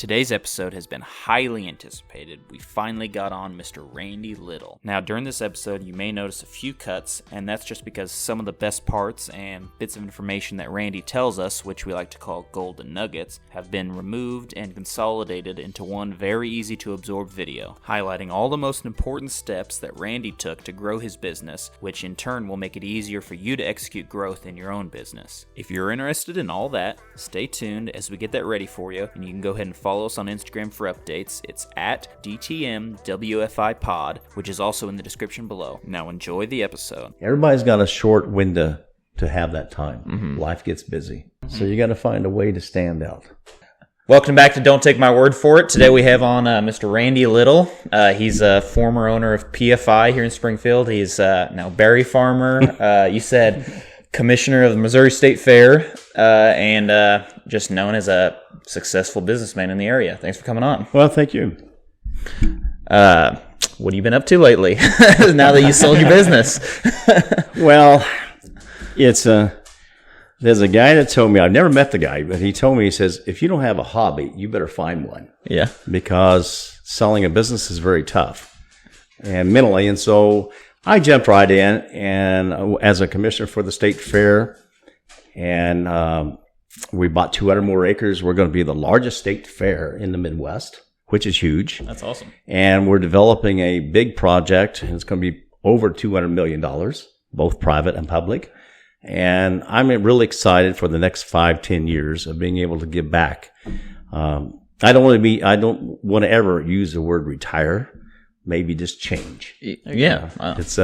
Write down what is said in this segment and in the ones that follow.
Today's episode has been highly anticipated. We finally got on Mr. Randy Little. Now, during this episode, you may notice a few cuts, and that's just because some of the best parts and bits of information that Randy tells us, which we like to call golden nuggets, have been removed and consolidated into one very easy to absorb video, highlighting all the most important steps that Randy took to grow his business, which in turn will make it easier for you to execute growth in your own business. If you're interested in all that, stay tuned as we get that ready for you, and you can go ahead and follow us on Instagram for updates. It's at DTMWFI Pod, which is also in the description below. Now enjoy the episode. Everybody's got a short window to have that time. Life gets busy. So you got to find a way to stand out. Welcome back to Don't Take My Word For It. Today we have on Mr. Randy Little. He's a former owner of PFI here in Springfield. He's now berry farmer. You said commissioner of the Missouri State Fair, and just known as a successful businessman in the area. Thanks for coming on. Well, thank you. What have you been up to lately now that you sold your business? Well, there's a guy that told me, I've never met the guy, but he told me, he says, if you don't have a hobby, you better find one. Yeah. Because selling a business is very tough and mentally. And so I jumped right in, and as a commissioner for the state fair, and we bought 200 more acres. We're going to be the largest state fair in the Midwest, which is huge. That's awesome. And we're developing a big project, and it's going to be over $200 million, both private and public. And I'm really excited for the next 5-10 years of being able to give back. I don't want to ever use the word retire. Maybe just change. Yeah. Wow. It's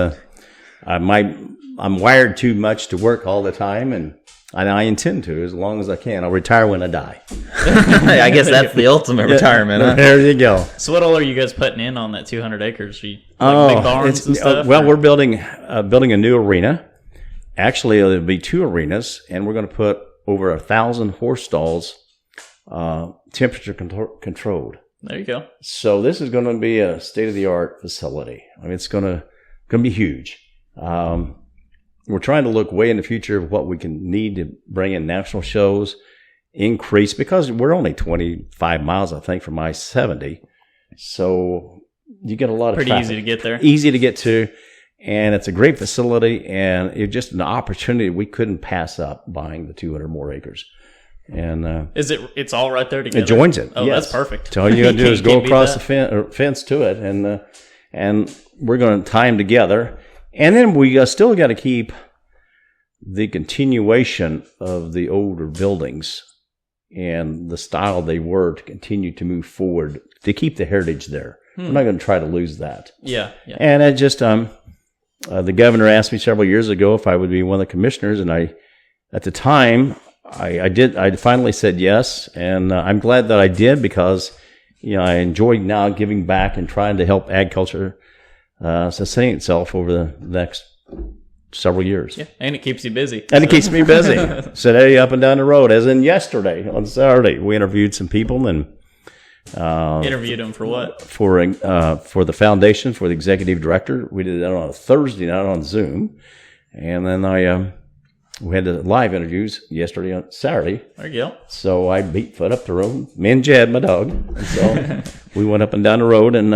I'm wired too much to work all the time, and I intend to as long as I can. I'll retire when I die. I guess that's the ultimate retirement. Huh? There you go. So what all are you guys putting in on that 200 acres? Big barns and stuff? Well, we're building a new arena. Actually, there'll be 2 arenas, and we're going to put over 1,000 horse stalls, temperature controlled. There you go. So this is going to be a state-of-the-art facility. I mean, it's going to be huge. We're trying to look way in the future of what we can need to bring in national shows, increase, because we're only 25 miles, I think, from I-70. So you get a lot of Pretty traffic. easy to get there. Easy to get to. And it's a great facility, and it's just an opportunity we couldn't pass up buying the 200 more acres. And it's all right there together? It joins it. Oh, yes. That's perfect. So all you got to do is go across the fence to it, and we're going to tie them together. And then we still got to keep the continuation of the older buildings and the style they were to continue to move forward, to keep the heritage there. We're not going to try to lose that. Yeah. And it just the governor asked me several years ago if I would be one of the commissioners, and at the time I did. I finally said yes, and I'm glad that I did, because I enjoy now giving back and trying to help agriculture sustain itself over the next several years. Yeah, and it keeps you busy. And it keeps me busy. Today, up and down the road, as in yesterday on Saturday, we interviewed some people and. Interviewed them for what? For the foundation, for the executive director. We did that on a Thursday night on Zoom, and then we had the live interviews yesterday on Saturday. There you go. So I beat foot up the road. Me and Jed, my dog. And so we went up and down the road and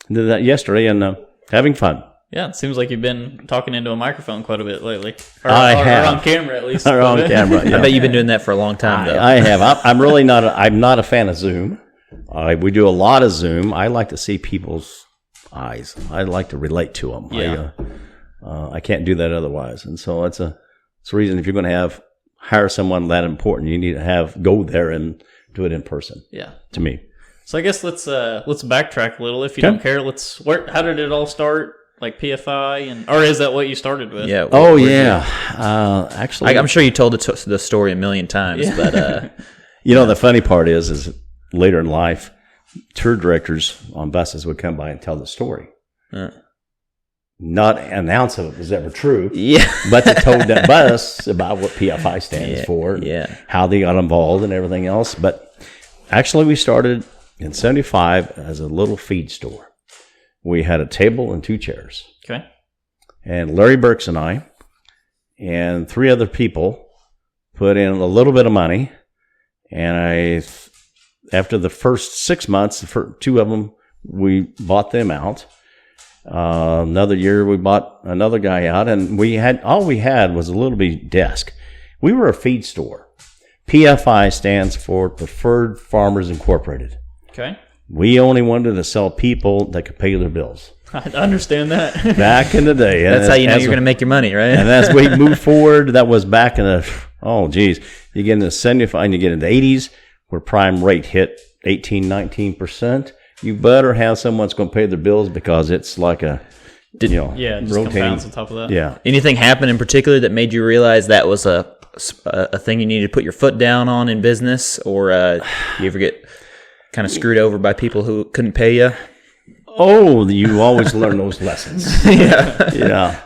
did that yesterday, and having fun. Yeah, it seems like you've been talking into a microphone quite a bit lately. I have. Or on camera, at least. Or on camera, yeah. I bet you've been doing that for a long time, though. I have. I'm really not. I'm not a fan of Zoom. We do a lot of Zoom. I like to see people's eyes. I like to relate to them. Yeah. I can't do that otherwise. And so it's a reason, if you're going to hire someone that important, you need to go there and do it in person. Yeah. To me. So I guess let's backtrack a little, if you don't care. How did it all start? Like PFI, or is that what you started with? Yeah. Actually, I'm sure you told the story a million times, but the funny part is later in life, tour directors on buses would come by and tell the story. Not announce if it was ever true, but they told that bus about what PFI stands for, and how they got involved and everything else. But actually, we started in '75 as a little feed store. We had a table and 2 chairs. Okay. And Larry Burks and I and 3 other people put in a little bit of money, and after the first 6 months, for 2 of them, we bought them out. Another year, we bought another guy out, and all we had was a little bitty desk. We were a feed store. PFI stands for Preferred Farmers Incorporated. Okay. We only wanted to sell people that could pay their bills. I understand that. Back in the day. That's how you know you're going to make your money, right? And as we moved forward, that was back in you get into the 75 and you get into the 80s, where prime rate hit 18, 19%. You better have someone that's going to pay their bills, because it's like just rotating. Compounds on top of that. Yeah. Anything happen in particular that made you realize that was a thing you needed to put your foot down on in business, or you ever get kind of screwed over by people who couldn't pay you? Oh, you always learn those lessons. Yeah.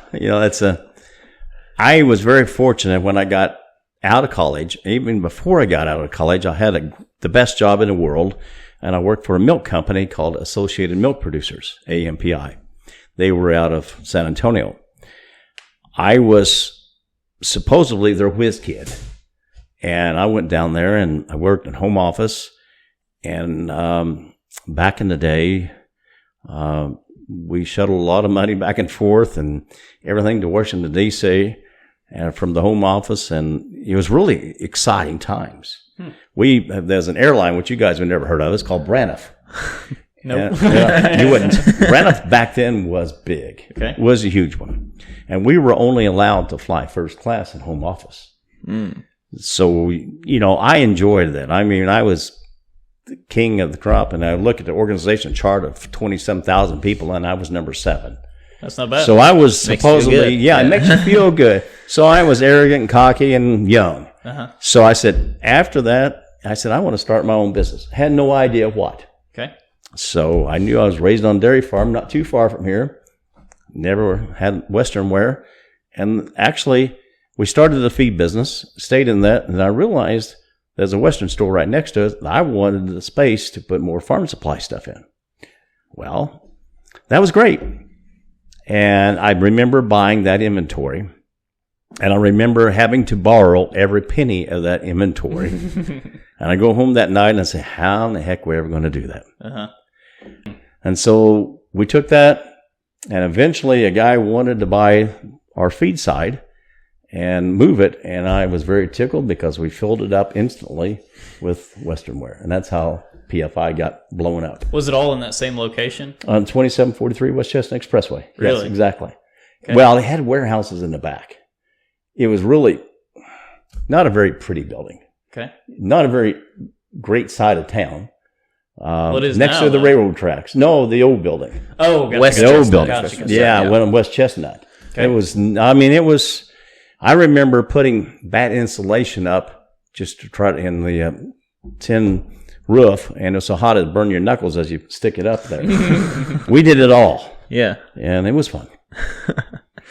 I was very fortunate when I got out of college. Even before I got out of college, I had the best job in the world, and I worked for a milk company called Associated Milk Producers, AMPI. They were out of San Antonio. I was supposedly their whiz kid, and I went down there and I worked in home office. And back in the day, we shuttled a lot of money back and forth and everything to Washington, D.C., and from the home office, and it was really exciting times. There's an airline, which you guys have never heard of. It's called Braniff. Nope. You wouldn't. Braniff back then was big. Okay. Was a huge one. And we were only allowed to fly first class in home office. So, I enjoyed that. I mean, I was the king of the crop, and I look at the organization chart of 27,000 people, and I was number 7. That's not bad. So I was Makes you feel supposedly, good. it makes you feel good. So I was arrogant and cocky and young. So I said, after that, I want to start my own business. Had no idea what. Okay. So I knew I was raised on a dairy farm, not too far from here. Never had Western wear. And actually, we started the feed business, stayed in that, and I realized there's a Western store right next to it. I wanted the space to put more farm supply stuff in. Well, that was great. And I remember buying that inventory. And I remember having to borrow every penny of that inventory. And I go home that night and I say, how in the heck are we ever going to do that? And so we took that, and eventually a guy wanted to buy our feed side and move it. And I was very tickled, because we filled it up instantly with Western wear. And that's how PFI got blown up. Was it all in that same location? On 2743 West Chestnut Expressway. Really? Yes, exactly. Okay. Well, they had warehouses in the back. It was really not a very pretty building. Okay. Not a very great side of town. What is next now, to the though? railroad tracks. No, the old building. Oh, gotcha. West The old Chestnut. building. Gotcha. Yeah, Yeah. went on West Chestnut. Okay. It was, I remember putting that insulation up just to try to, in the tin roof, and it was so hot it burned your knuckles as you stick it up there. We did it all, Yeah. and it was fun.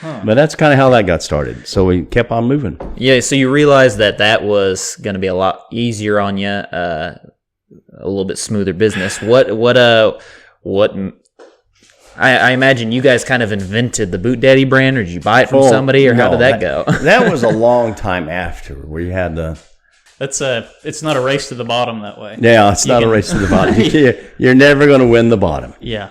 But that's kind of how that got started. So we kept on moving. Yeah, so you realized that was going to be a lot easier on you, a little bit smoother business. I imagine you guys kind of invented the Boot Daddy brand, or did you buy it from somebody, or how did that go? That was a long time after, where you had the... It's not a race to the bottom that way. Yeah, it's not a race to the bottom. You're never going to win the bottom. Yeah.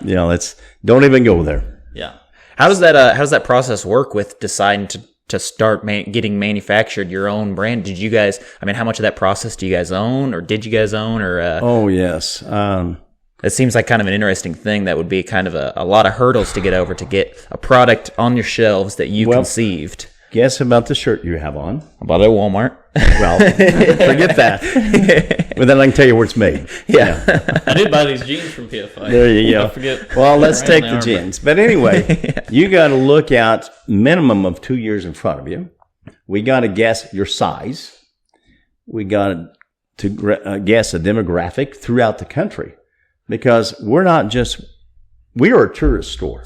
Don't even go there. Yeah. How does that process work with deciding to start getting manufactured your own brand? Did you guys? I mean, how much of that process do you guys own, or did you guys own, or? Oh yes. It seems like kind of an interesting thing that would be kind of a lot of hurdles to get over to get a product on your shelves that you conceived. Guess about the shirt you have on. I bought it at Walmart. Well, forget that. But then I can tell you where it's made. Yeah. I did buy these jeans from PFI. There you go. I forget. Well, let's Right, take they the are, jeans. But anyway, you got to look out minimum of 2 years in front of you. We got to guess your size. We got to guess a demographic throughout the country, because we are a tourist store.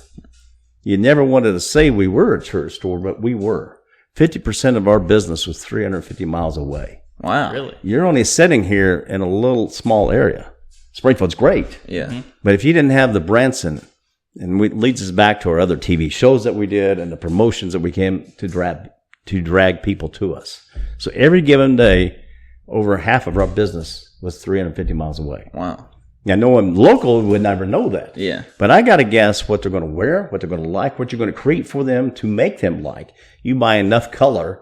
You never wanted to say we were a tourist store, but we were. 50% of our business was 350 miles away. Wow. Really? You're only sitting here in a little small area. Springfield's great. Yeah. But if you didn't have the Branson, and it leads us back to our other TV shows that we did and the promotions that we came to drag people to us. So every given day, over half of our business was 350 miles away. Wow. Now, no one local would never know that. Yeah. But I got to guess what they're going to wear, what they're going to like, what you're going to create for them to make them like. You buy enough color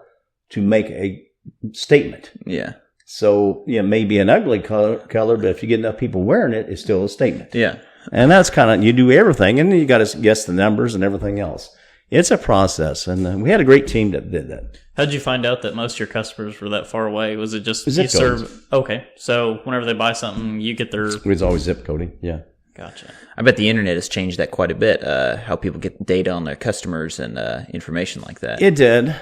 to make a statement. Yeah. So, maybe an ugly color, but if you get enough people wearing it, it's still a statement. Yeah. And that's kind of, you do everything, and then you got to guess the numbers and everything else. It's a process, and we had a great team that did that. How'd you find out that most of your customers were that far away? Was it just Zip you serve? Okay, so whenever they buy something, you get their. It was always zip coding, yeah. Gotcha. I bet the internet has changed that quite a bit, how people get data on their customers and information like that. It did.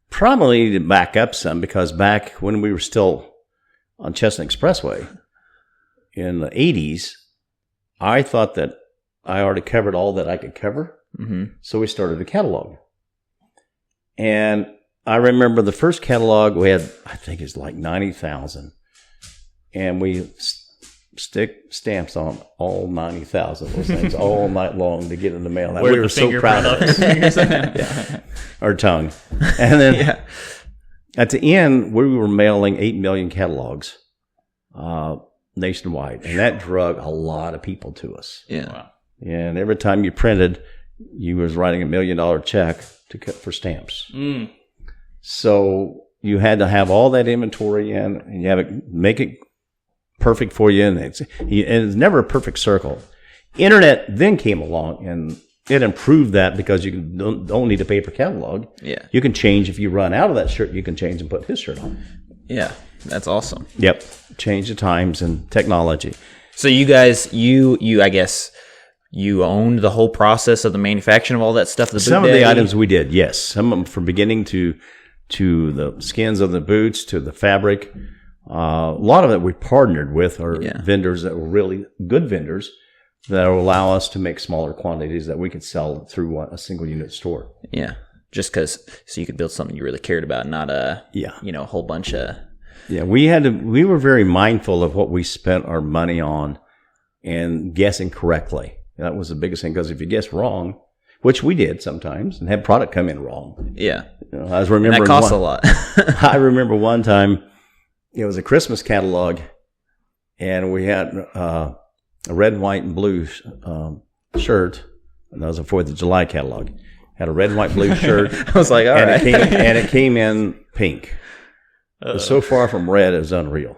Probably to back up some, because back when we were still on Chestnut Expressway in the 80s, I thought that I already covered all that I could cover. Mm-hmm. So we started a catalog. And I remember the first catalog we had, I think it's like 90,000. And we stick stamps on all 90,000 of those things all night long to get in the mail. And we were so proud of it. Yeah. Our tongue. And then at the end, we were mailing 8 million catalogs nationwide. And that drug a lot of people to us. Yeah. Wow. And every time you printed, you was writing $1 million check to cut for stamps. Mm. So you had to have all that inventory in, and you have it, make it perfect for you. And it's never a perfect circle. Internet then came along, and it improved that, because you don't need a paper catalog. Yeah. You can change if you run out of that shirt. You can change and put his shirt on. Yeah. That's awesome. Yep. Change the times and technology. So you guys, you I guess, you owned the whole process of the manufacturing of all that stuff? Some of the items we did, yes. Some of them from beginning to the skins of the boots, to the fabric. A lot of it we partnered with our vendors that were really good vendors that will allow us to make smaller quantities that we could sell through a single unit store. Yeah. Just because, so you could build something you really cared about, not a whole bunch of... Yeah, we were very mindful of what we spent our money on and guessing correctly. That was the biggest thing, because if you guess wrong, which we did sometimes, and had product come in wrong. Yeah. I was remembering that costs a lot. I remember one time, it was a Christmas catalog, and we had a red, white, and blue shirt, and that was a 4th of July catalog. Had a red, white, blue shirt. I was like, all right. It came in pink. It was so far from red, it was unreal.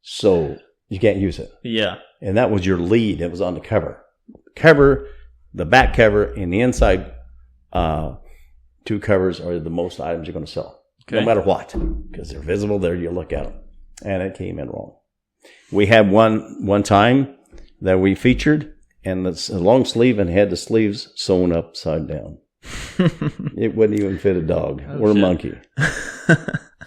So you can't use it. Yeah. And that was your lead. It was on the cover. The back cover, and the inside two covers are the most items you're going to sell. Okay. No matter what, because they're visible there. You look at them. And it came in wrong. We had one time that we featured, and it's a long sleeve and had the sleeves sewn upside down. It wouldn't even fit a dog or a monkey.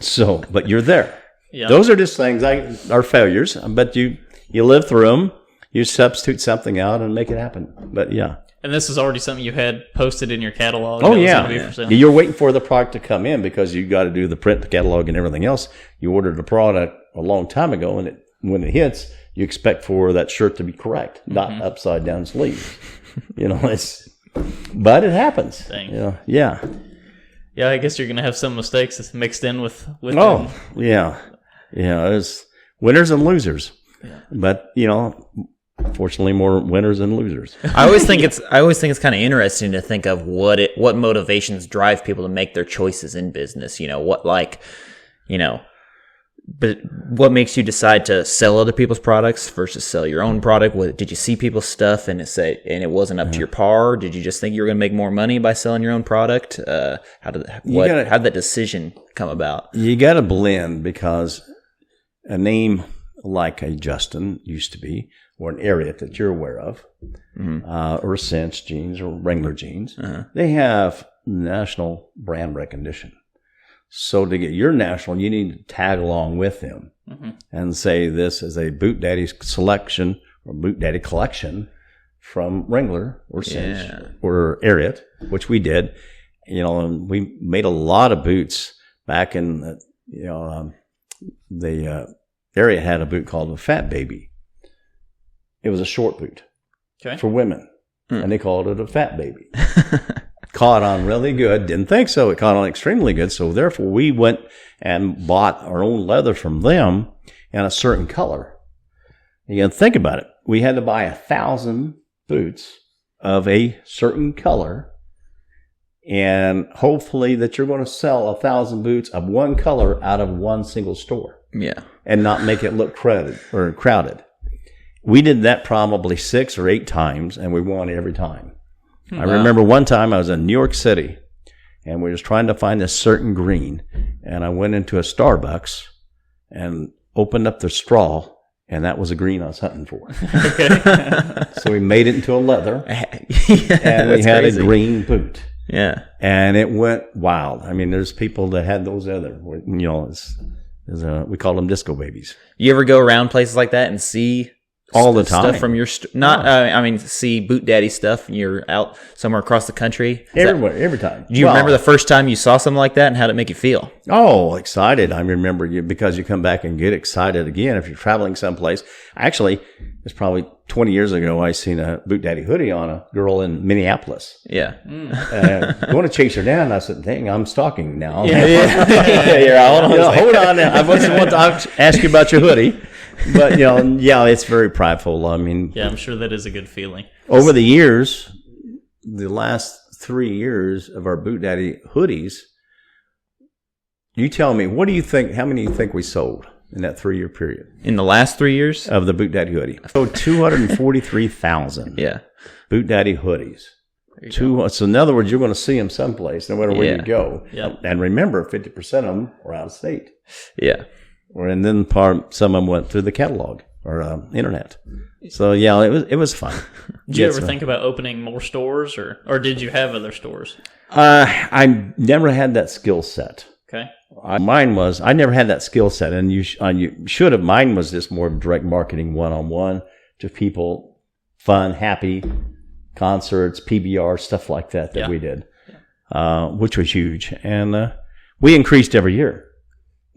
So, but you're there. Yeah. Those are just things are failures, but you live through them. You substitute something out and make it happen. But yeah. And this is already something you had posted in your catalog. Oh, yeah. You're waiting for the product to come in, because you got to do the print, the catalog, and everything else. You ordered the product a long time ago, and when it hits, you expect for that shirt to be correct, not upside down sleeves. But it happens. Dang. Yeah. Yeah, I guess you're going to have some mistakes mixed in with them. Yeah. There's winners and losers. Yeah. But, fortunately, more winners than losers. I always think it's kind of interesting to think of what motivations drive people to make their choices in business. But what makes you decide to sell other people's products versus sell your own product? Did you see people's stuff and it wasn't up to your par? Did you just think you were going to make more money by selling your own product? How did that decision come about? You got to blend, because a name like a Justin used to be, or an Ariat that you're aware of, or Cinch jeans or Wrangler jeans, they have national brand recognition. So to get your national, you need to tag along with them and say this is a Boot Daddy selection or Boot Daddy collection from Wrangler or Cinch or Ariat, which we did. And we made a lot of boots back in the Ariat had a boot called a Fat Baby. It was a short boot for women, and they called it a Fat Baby. Caught on really good. Didn't think so. It caught on extremely good. So therefore, we went and bought our own leather from them and a certain color. You got to think about it. We had to buy 1,000 boots of a certain color, and hopefully that you're going to sell 1,000 boots of one color out of one single store. Yeah. And not make it look crowded. We did that probably 6 or 8 times, and we won every time. I remember one time I was in New York City, and we was trying to find a certain green, and I went into a Starbucks and opened up the straw, and that was a green I was hunting for. So we made it into a leather, and we had a green boot. Yeah. And it went wild. I mean, there's people that had those other, we call them disco babies. You ever go around places like that and see all the time stuff from your see Boot Daddy stuff and you're out somewhere across the country? Everywhere, every time. Do you remember the first time you saw something like that, and how did it make you feel? Oh, excited. I remember because you come back and get excited again if you're traveling someplace. Actually, it's probably 20 years ago I seen a Boot Daddy hoodie on a girl in Minneapolis. Yeah. Going to chase her down. I said, dang, I'm stalking now. Hold on now. I wasn't want to ask you about your hoodie. But, it's very prideful. I mean, yeah, I'm sure that is a good feeling. Over the years, the last 3 years of our Boot Daddy hoodies, you tell me, what do you think, how many do you think we sold in that 3-year period? In the last 3 years? Of the Boot Daddy hoodie. So 243,000 yeah. Boot Daddy hoodies. So in other words, you're going to see them someplace, no matter where you go. Yeah. And remember, 50% of them are out of state. Yeah. And then some of them went through the catalog or internet. So it was fun. Did you ever think about opening more stores, or did you have other stores? I never had that skill set. Okay. I never had that skill set, and you should have. Mine was just more of direct marketing, one-on-one to people, fun, happy, concerts, PBR, stuff like that we did, which was huge, and we increased every year.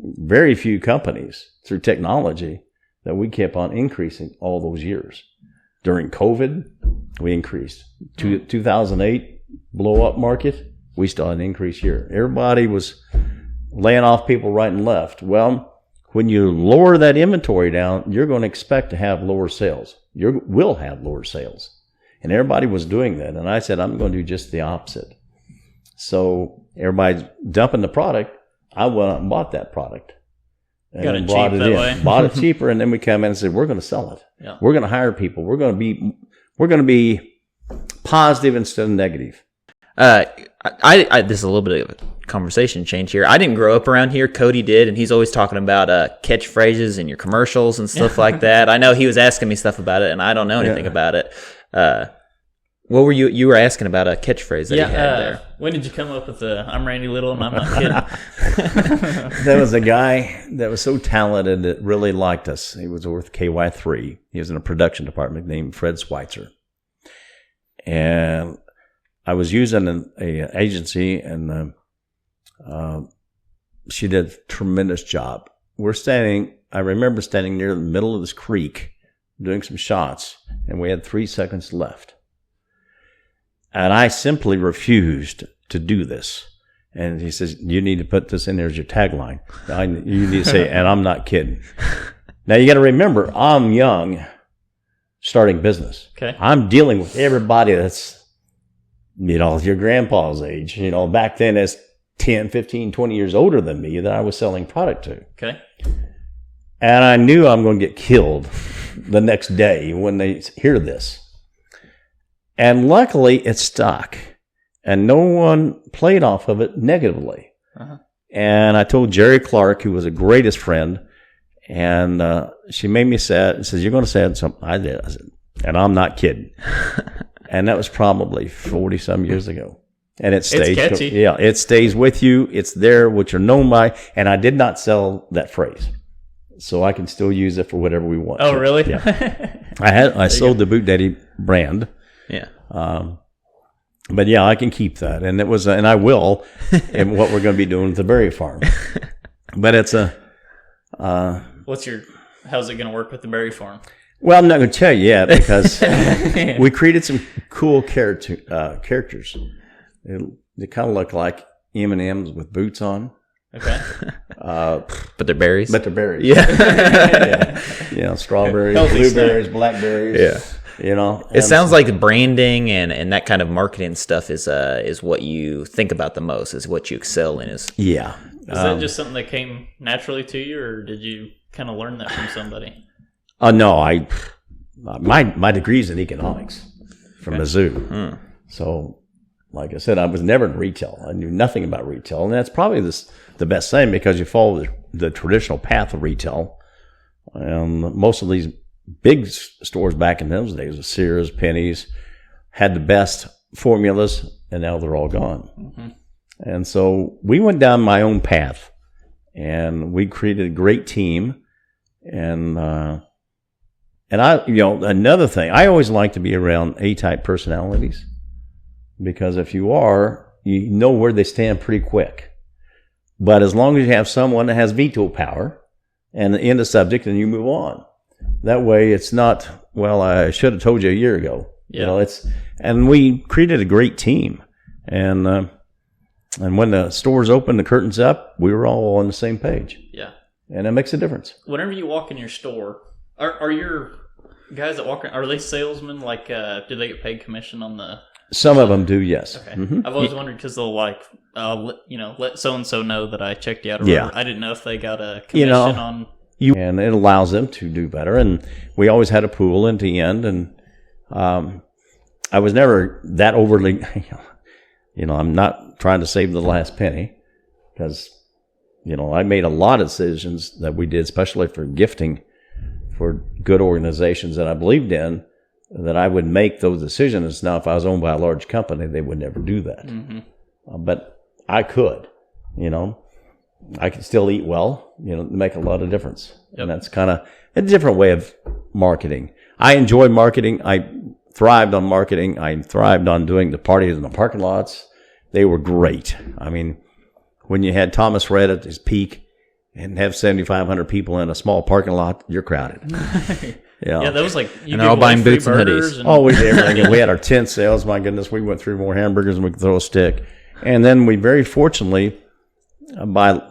Very few companies through technology that we kept on increasing all those years. During COVID, we increased. 2008 blow up market, we still had an increase year. Everybody was laying off people right and left. Well, when you lower that inventory down, you're going to expect to have lower sales. You will have lower sales. And everybody was doing that. And I said, I'm going to do just the opposite. So everybody's dumping the product. I went out and bought that product. And got it brought cheap it that in. way. Bought it cheaper, and then we come in and said, we're going to sell it. Yeah. We're going to hire people. We're going to be positive instead of negative. This is a little bit of a conversation change here. I didn't grow up around here. Cody did, and he's always talking about catchphrases in your commercials and stuff like that. I know he was asking me stuff about it, and I don't know anything about it. What were you were asking about a catchphrase that he had there? When did you come up with the "I'm Randy Little and I'm not kidding"? There was a guy that was so talented that really liked us. He was with KY3. He was in a production department named Fred Schweitzer. And I was using an agency, and she did a tremendous job. I remember standing near the middle of this creek doing some shots, and we had 3 seconds left. And I simply refused to do this. And he says, you need to put this in there as your tagline. You need to say, and I'm not kidding. Now, you got to remember, I'm young, starting business. Okay. I'm dealing with everybody that's, your grandpa's age. Back then, as 10, 15, 20 years older than me that I was selling product to. Okay. And I knew I'm going to get killed the next day when they hear this. And luckily, it stuck. And no one played off of it negatively. Uh-huh. And I told Jerry Clark, who was a greatest friend, and she made me say it and says, you're going to say it? So I did. I said, and I'm not kidding. And that was probably 40-some years ago. And it stays. It's catchy. Yeah, it stays with you. It's there, what you're known by. And I did not sell that phrase. So I can still use it for whatever we want. Oh, really? Yeah. I sold the Boot Daddy brand. Yeah. But yeah, I can keep that, and and I will, in what we're going to be doing with the berry farm. But it's how's it going to work with the berry farm? Well, I'm not going to tell you yet because we created some cool characters. They kind of look like M&Ms with boots on, Okay. But they're berries. But they're berries. Yeah. Strawberries, Healthy blueberries, blackberries. Yeah. And It sounds like branding and that kind of marketing stuff is what you think about the most, is what you excel in. Is yeah. Is that just something that came naturally to you, or did you kind of learn that from somebody? No, my degree's in economics from Mizzou. So, like I said, I was never in retail. I knew nothing about retail, and that's probably the best thing, because you follow the traditional path of retail. And most of these big stores back in those days, Sears, Penny's, had the best formulas, and now they're all gone. Mm-hmm. And so we went down my own path, and we created a great team. And I, another thing, I always like to be around A-type personalities, because if you are, you know where they stand pretty quick. But as long as you have someone that has veto power and end the subject and you move on, that way it's not, well, I should have told you a year ago. Yeah. And we created a great team. And when the stores opened, the curtains up, we were all on the same page. Yeah. And it makes a difference. Whenever you walk in your store, are your guys that walk in, are they salesmen? Like, do they get paid commission on the... Some of them do, yes. Okay. Mm-hmm. I've always wondered, because they'll let so-and-so know that I checked you out. Or Yeah. whatever. I didn't know if they got a commission on... And it allows them to do better. And we always had a pool at the end. And I was never that overly, I'm not trying to save the last penny, because, I made a lot of decisions that we did, especially for gifting for good organizations that I believed in, that I would make those decisions. Now, if I was owned by a large company, they would never do that. Mm-hmm. But I could, I could still eat well, make a lot of difference. Yep. And that's kind of a different way of marketing. I enjoy marketing. I thrived on marketing. I thrived on doing the parties in the parking lots. They were great. I mean, when you had Thomas Rhett at his peak and have 7,500 people in a small parking lot, you're crowded. Yeah, that was like... And they're all buying boots and hoodies. Oh, we did everything. We had our tent sales. My goodness, we went through more hamburgers than we could throw a stick. And then we very fortunately, by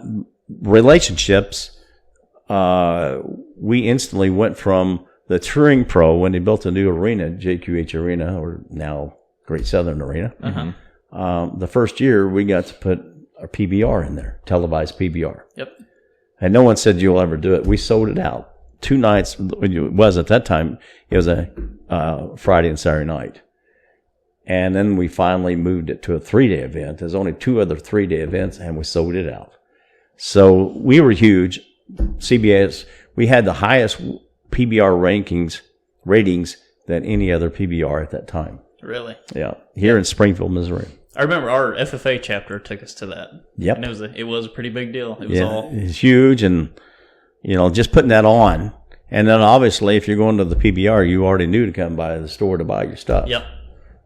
relationships, we instantly went from the touring pro, when they built a new arena, JQH Arena, or now Great Southern Arena. Uh-huh. The first year, we got to put our PBR in there, televised PBR. Yep. And no one said you'll ever do it. We sold it out. 2 nights, it was at that time, it was a Friday and Saturday night. And then we finally moved it to a 3-day event. There's only 2 other 3-day events, and we sold it out. So we were huge. CBS, we had the highest PBR ratings than any other PBR at that time. Really? Yeah. Here in Springfield, Missouri. I remember our FFA chapter took us to that. Yep. And it was a pretty big deal. It was it's huge, and just putting that on. And then obviously, if you're going to the PBR, you already knew to come by the store to buy your stuff. Yep.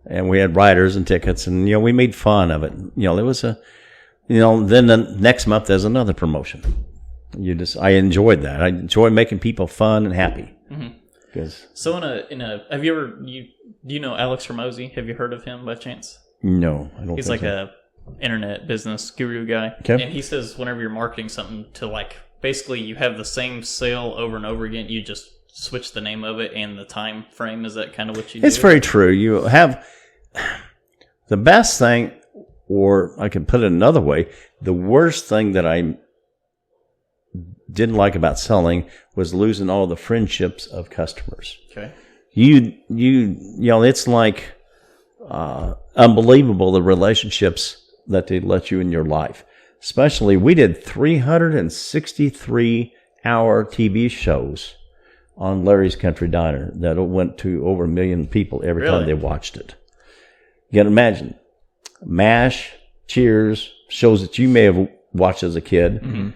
And we had riders and tickets, and we made fun of it. There was then the next month there's another promotion. I enjoyed that. I enjoy making people fun and happy. Mm-hmm. So have you ever do you know Alex Ramosi? Have you heard of him by chance? No, I don't. He's think like so. a internet business guru guy. Okay. And he says whenever you're marketing something to basically you have the same sale over and over again, you just switch the name of it and the time frame. Is that kind of what you do? It's very true. You have the best thing, or I can put it another way, the worst thing that I didn't like about selling was losing all the friendships of customers. Okay. It's like unbelievable, the relationships that they let you in your life. Especially, we did 363-hour TV shows on Larry's Country Diner that went to over 1 million people every time they watched it. You can imagine. MASH, Cheers, shows that you may have watched as a kid. Mm-hmm.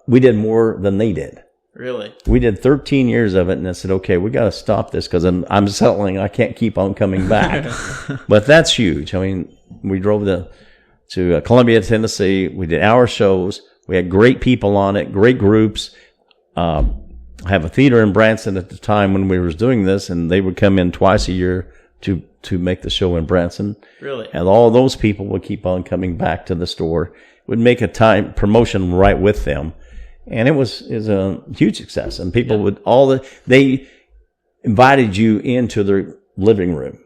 We did more than they did. Really? We did 13 years of it, and I said, okay, we got to stop this because I'm selling. I can't keep on coming back. But that's huge. I mean, we drove to Columbia, Tennessee. We did hour shows. We had great people on it, great groups. I have a theater in Branson at the time when we was doing this, and they would come in twice a year to make the show in Branson. Really? And all those people would keep on coming back to the store. would make a time promotion right with them, and it was a huge success. And people would they invited you into their living room,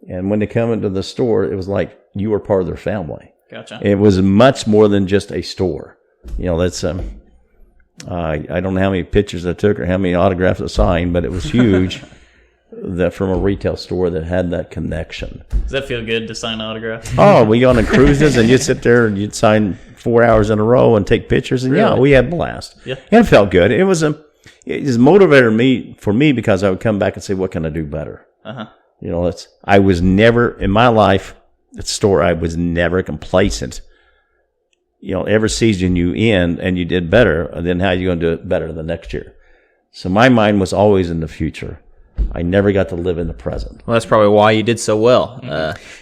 and when they come into the store, it was like you were part of their family. Gotcha. It was much more than just a store. That's I don't know how many pictures I took or how many autographs I signed, but it was huge. That from a retail store that had that connection. Does that feel good to sign autographs? Oh, we go on cruises and you'd sit there and you'd sign 4 hours in a row and take pictures, and Really? we had a blast. Yeah. And it felt good. It was motivated for me because I would come back and say, what can I do better? Uh-huh. I was never in my life at store. I was never complacent. Every season you end and you did better, then how are you going to do it better the next year? So my mind was always in the future. I never got to live in the present. Well, that's probably why you did so well.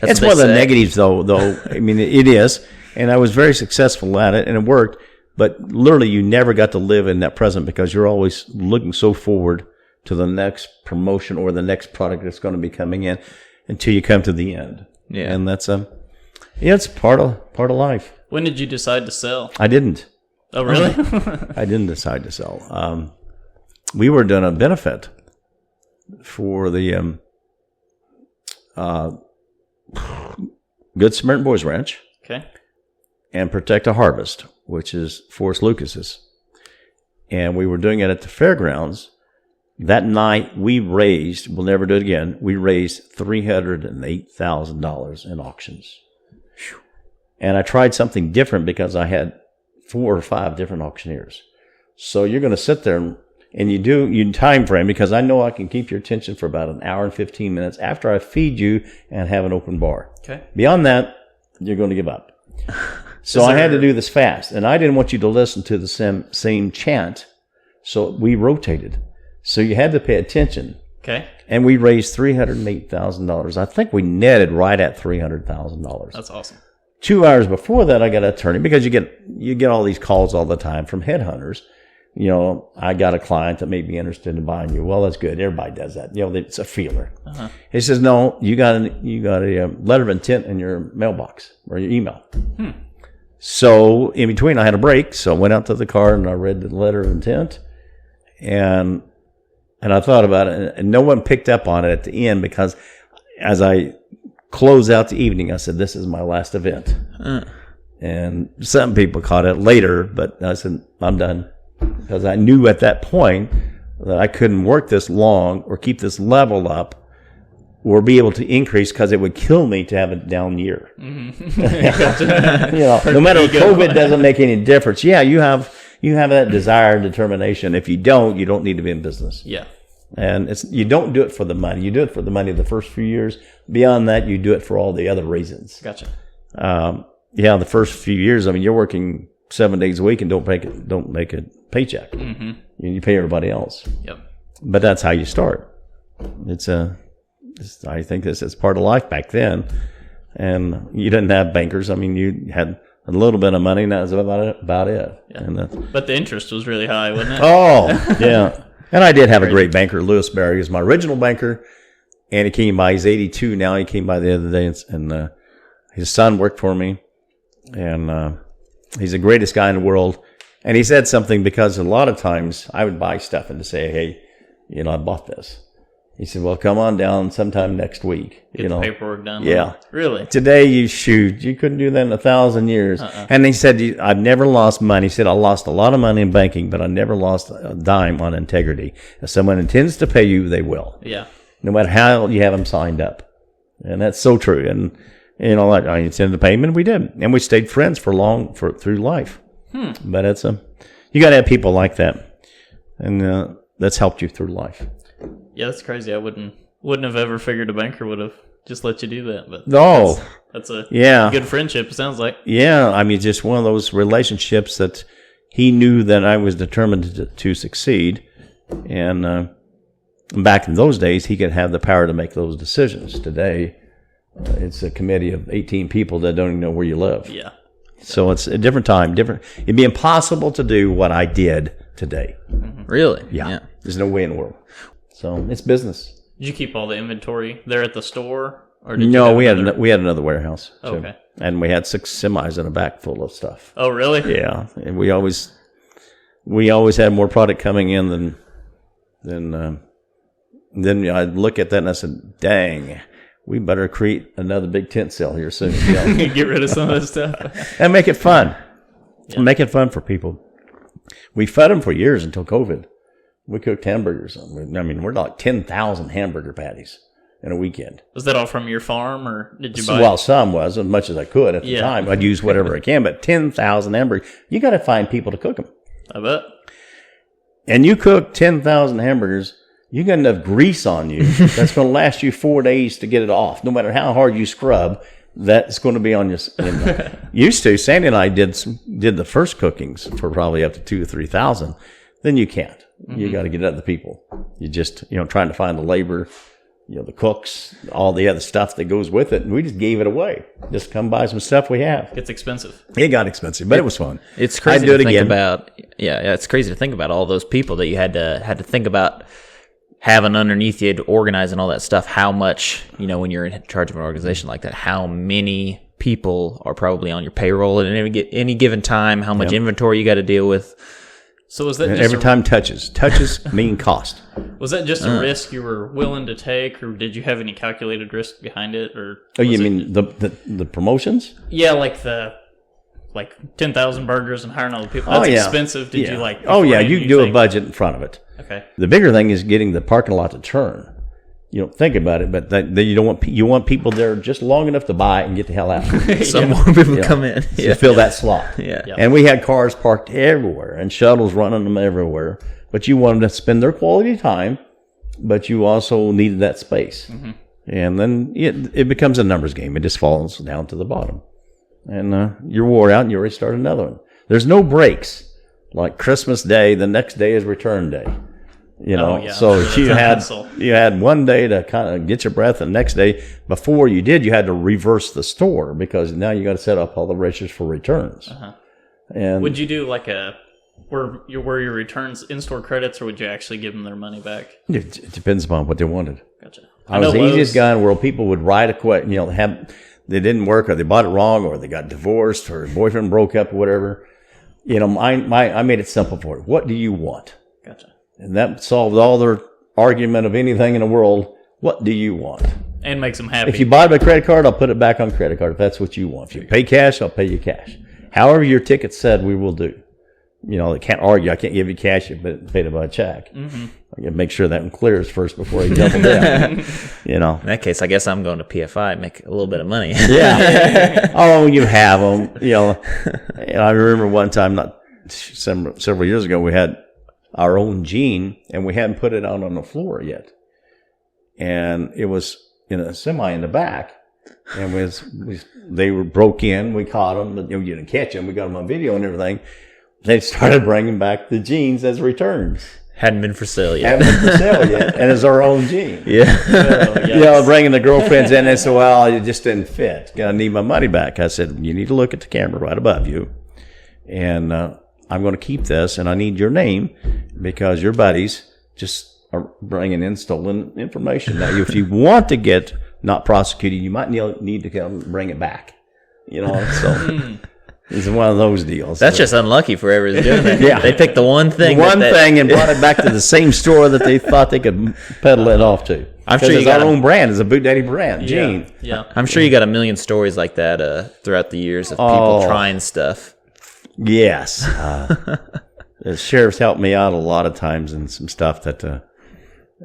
It's one of the negatives, though. I mean, it is. And I was very successful at it, and it worked. But literally, you never got to live in that present because you're always looking so forward to the next promotion or the next product that's going to be coming in until you come to the end. Yeah. And that's it's part of life. When did you decide to sell? I didn't. Oh, really? I didn't decide to sell. We were doing a benefit for the Good Samaritan Boys Ranch. Okay. And Protect a Harvest, which is Forrest Lucas's. And we were doing it at the fairgrounds. That night we raised, we'll never do it again, we raised $308,000 in auctions. And I tried something different because I had 4 or 5 different auctioneers. So you're going to sit there and you time frame, because I know I can keep your attention for about an hour and 15 minutes after I feed you and have an open bar. Okay. Beyond that, you're going to give up. So I had to do this fast, and I didn't want you to listen to the same chant, so we rotated. So you had to pay attention. Okay. And we raised $308,000. I think we netted right at $300,000. That's awesome. 2 hours before that, I got an attorney, because you get all these calls all the time from headhunters. I got a client that may be interested in buying you. Well, that's good. Everybody does that. It's a feeler. Uh-huh. He says, no, you got a letter of intent in your mailbox or your email. So in between, I had a break. So I went out to the car and I read the letter of intent, and I thought about it, and no one picked up on it at the end, because as I closed out the evening, I said, this is my last event. And some people caught it later, but I said, I'm done. Because I knew at that point that I couldn't work this long or keep this level up or be able to increase, because it would kill me to have a down year. Mm-hmm. No matter what, COVID doesn't make any difference. Yeah, you have that desire and determination. If you don't need to be in business. Yeah. And you don't do it for the money. You do it for the money the first few years. Beyond that, you do it for all the other reasons. Gotcha. The first few years, I mean, you're working 7 days a week and don't make a paycheck. Mm-hmm. You pay everybody else. Yep. But that's how you start. I think this is part of life back then. And you didn't have bankers. I mean, you had a little bit of money, and that was about it. Yeah. And but the interest was really high, wasn't it? Oh, yeah. And I did have a great banker. Lewis Barry is my original banker, and he came by. He's 82 now. He came by the other day, and his son worked for me, and he's the greatest guy in the world. And he said something, because a lot of times I would buy stuff and to say, hey, I bought this. He said, well, come on down sometime next week. Get the paperwork done. Yeah. Really? Today, you couldn't do that in 1,000 years. And he said, I've never lost money. He said, I lost a lot of money in banking, but I never lost a dime on integrity. If someone intends to pay you, they will. Yeah. No matter how you have them signed up. And that's so true. And, I intended to pay him, and we did. And we stayed friends through life. But you got to have people like that. And that's helped you through life. Yeah, that's crazy. I wouldn't have ever figured a banker would have just let you do that. But that's a good friendship, it sounds like. Yeah, I mean, just one of those relationships that he knew that I was determined to succeed. And back in those days, he could have the power to make those decisions. Today, it's a committee of 18 people that don't even know where you live. Yeah. So it's a different time. It'd be impossible to do what I did today. Mm-hmm. Really? Yeah. There's no way in the world. So it's business. Did you keep all the inventory there at the store, Or did No, you we have had another warehouse. Oh, okay. And we had 6 semis in the back full of stuff. Oh, really? Yeah, and we always had more product coming in than I'd look at that and I said, "Dang, we better create another big tent sale here soon." Get rid of some of that stuff. And make it fun. Make it fun for people. We fed them for years until COVID. We cooked hamburgers. I mean, we're like 10,000 hamburger patties in a weekend. Was that all from your farm, or did you buy? Well, some was, as much as I could at the time. I'd use whatever I can, but 10,000 hamburgers, you got to find people to cook them. I bet. And you cook 10,000 hamburgers, you got enough grease on you that's going to last you 4 days to get it off. No matter how hard you scrub, that's going to be on your skin. Used to, Sandy and I did the first cookings for probably up to 2,000 or 3,000. Then you can't. You got to get other people. You just, trying to find the labor, the cooks, all the other stuff that goes with it. And we just gave it away. Just come buy some stuff we have. It's expensive. It got expensive, but it was fun. It's crazy I'd do to it think again. about. Yeah, it's crazy to think about all those people that you had to think about having underneath you to organize and all that stuff. How much, when you're in charge of an organization like that, how many people are probably on your payroll at any given time, how much inventory you got to deal with. So was that And just every time touches mean cost. Was that just a risk you were willing to take, or did you have any calculated risk behind it? Or Oh, you mean the promotions? Yeah, like 10,000 burgers and hiring all the people. That's expensive. Did you like? Oh yeah, beforehand, you do a budget in front of it. Okay. The bigger thing is getting the parking lot to turn. You don't think about it, but you don't want people there just long enough to buy and get the hell out. Some more people come in. To fill that slot. Yeah. And we had cars parked everywhere and shuttles running them everywhere. But you wanted to spend their quality time, but you also needed that space. Mm-hmm. And then it becomes a numbers game. It just falls down to the bottom. And you're wore out and you already start another one. There's no breaks. Like Christmas Day, the next day is return day. So you had one day to kind of get your breath, and the next day, before you did, you had to reverse the store because now you got to set up all the registers for returns. Uh-huh. And would you do were your returns in-store credits, or would you actually give them their money back? It depends upon what they wanted. Gotcha. I was the easiest guy in the world. People would write a question, they didn't work, or they bought it wrong, or they got divorced, or boyfriend broke up, or whatever. I made it simple for it. What do you want? Gotcha. And that solved all their argument of anything in the world. What do you want? And makes them happy. If you buy it by credit card, I'll put it back on credit card if that's what you want. If you pay cash, I'll pay you cash. However your ticket said, we will do. They can't argue. I can't give you cash, but pay it by a check. Mm-hmm. I got to make sure that one clears first before you double down. In that case, I guess I'm going to PFI, make a little bit of money. Yeah. Oh, you have them. I remember one time, not several years ago, we had our own jean, and we hadn't put it out on the floor yet. And it was in a semi in the back, and they were broke in. We caught them, but you didn't catch them. We got them on video and everything. They started bringing back the jeans as returns. Hadn't been for sale yet. And it's our own jean. Yeah. Bringing the girlfriends in, they said, well, it just didn't fit. I need my money back. I said, you need to look at the camera right above you. And I'm going to keep this, and I need your name because your buddies just are bringing in stolen information. Now, if you want to get not prosecuted, you might need to come bring it back. So it's one of those deals. That's just unlucky for whoever's doing it. Yeah. They picked the one thing. And brought it back to the same store that they thought they could peddle it off to. I'm sure it's our own brand. It's a Boot Daddy brand, Gene. Yeah. I'm sure you got a million stories like that throughout the years of people trying stuff. Yes. The sheriff's helped me out a lot of times in some stuff that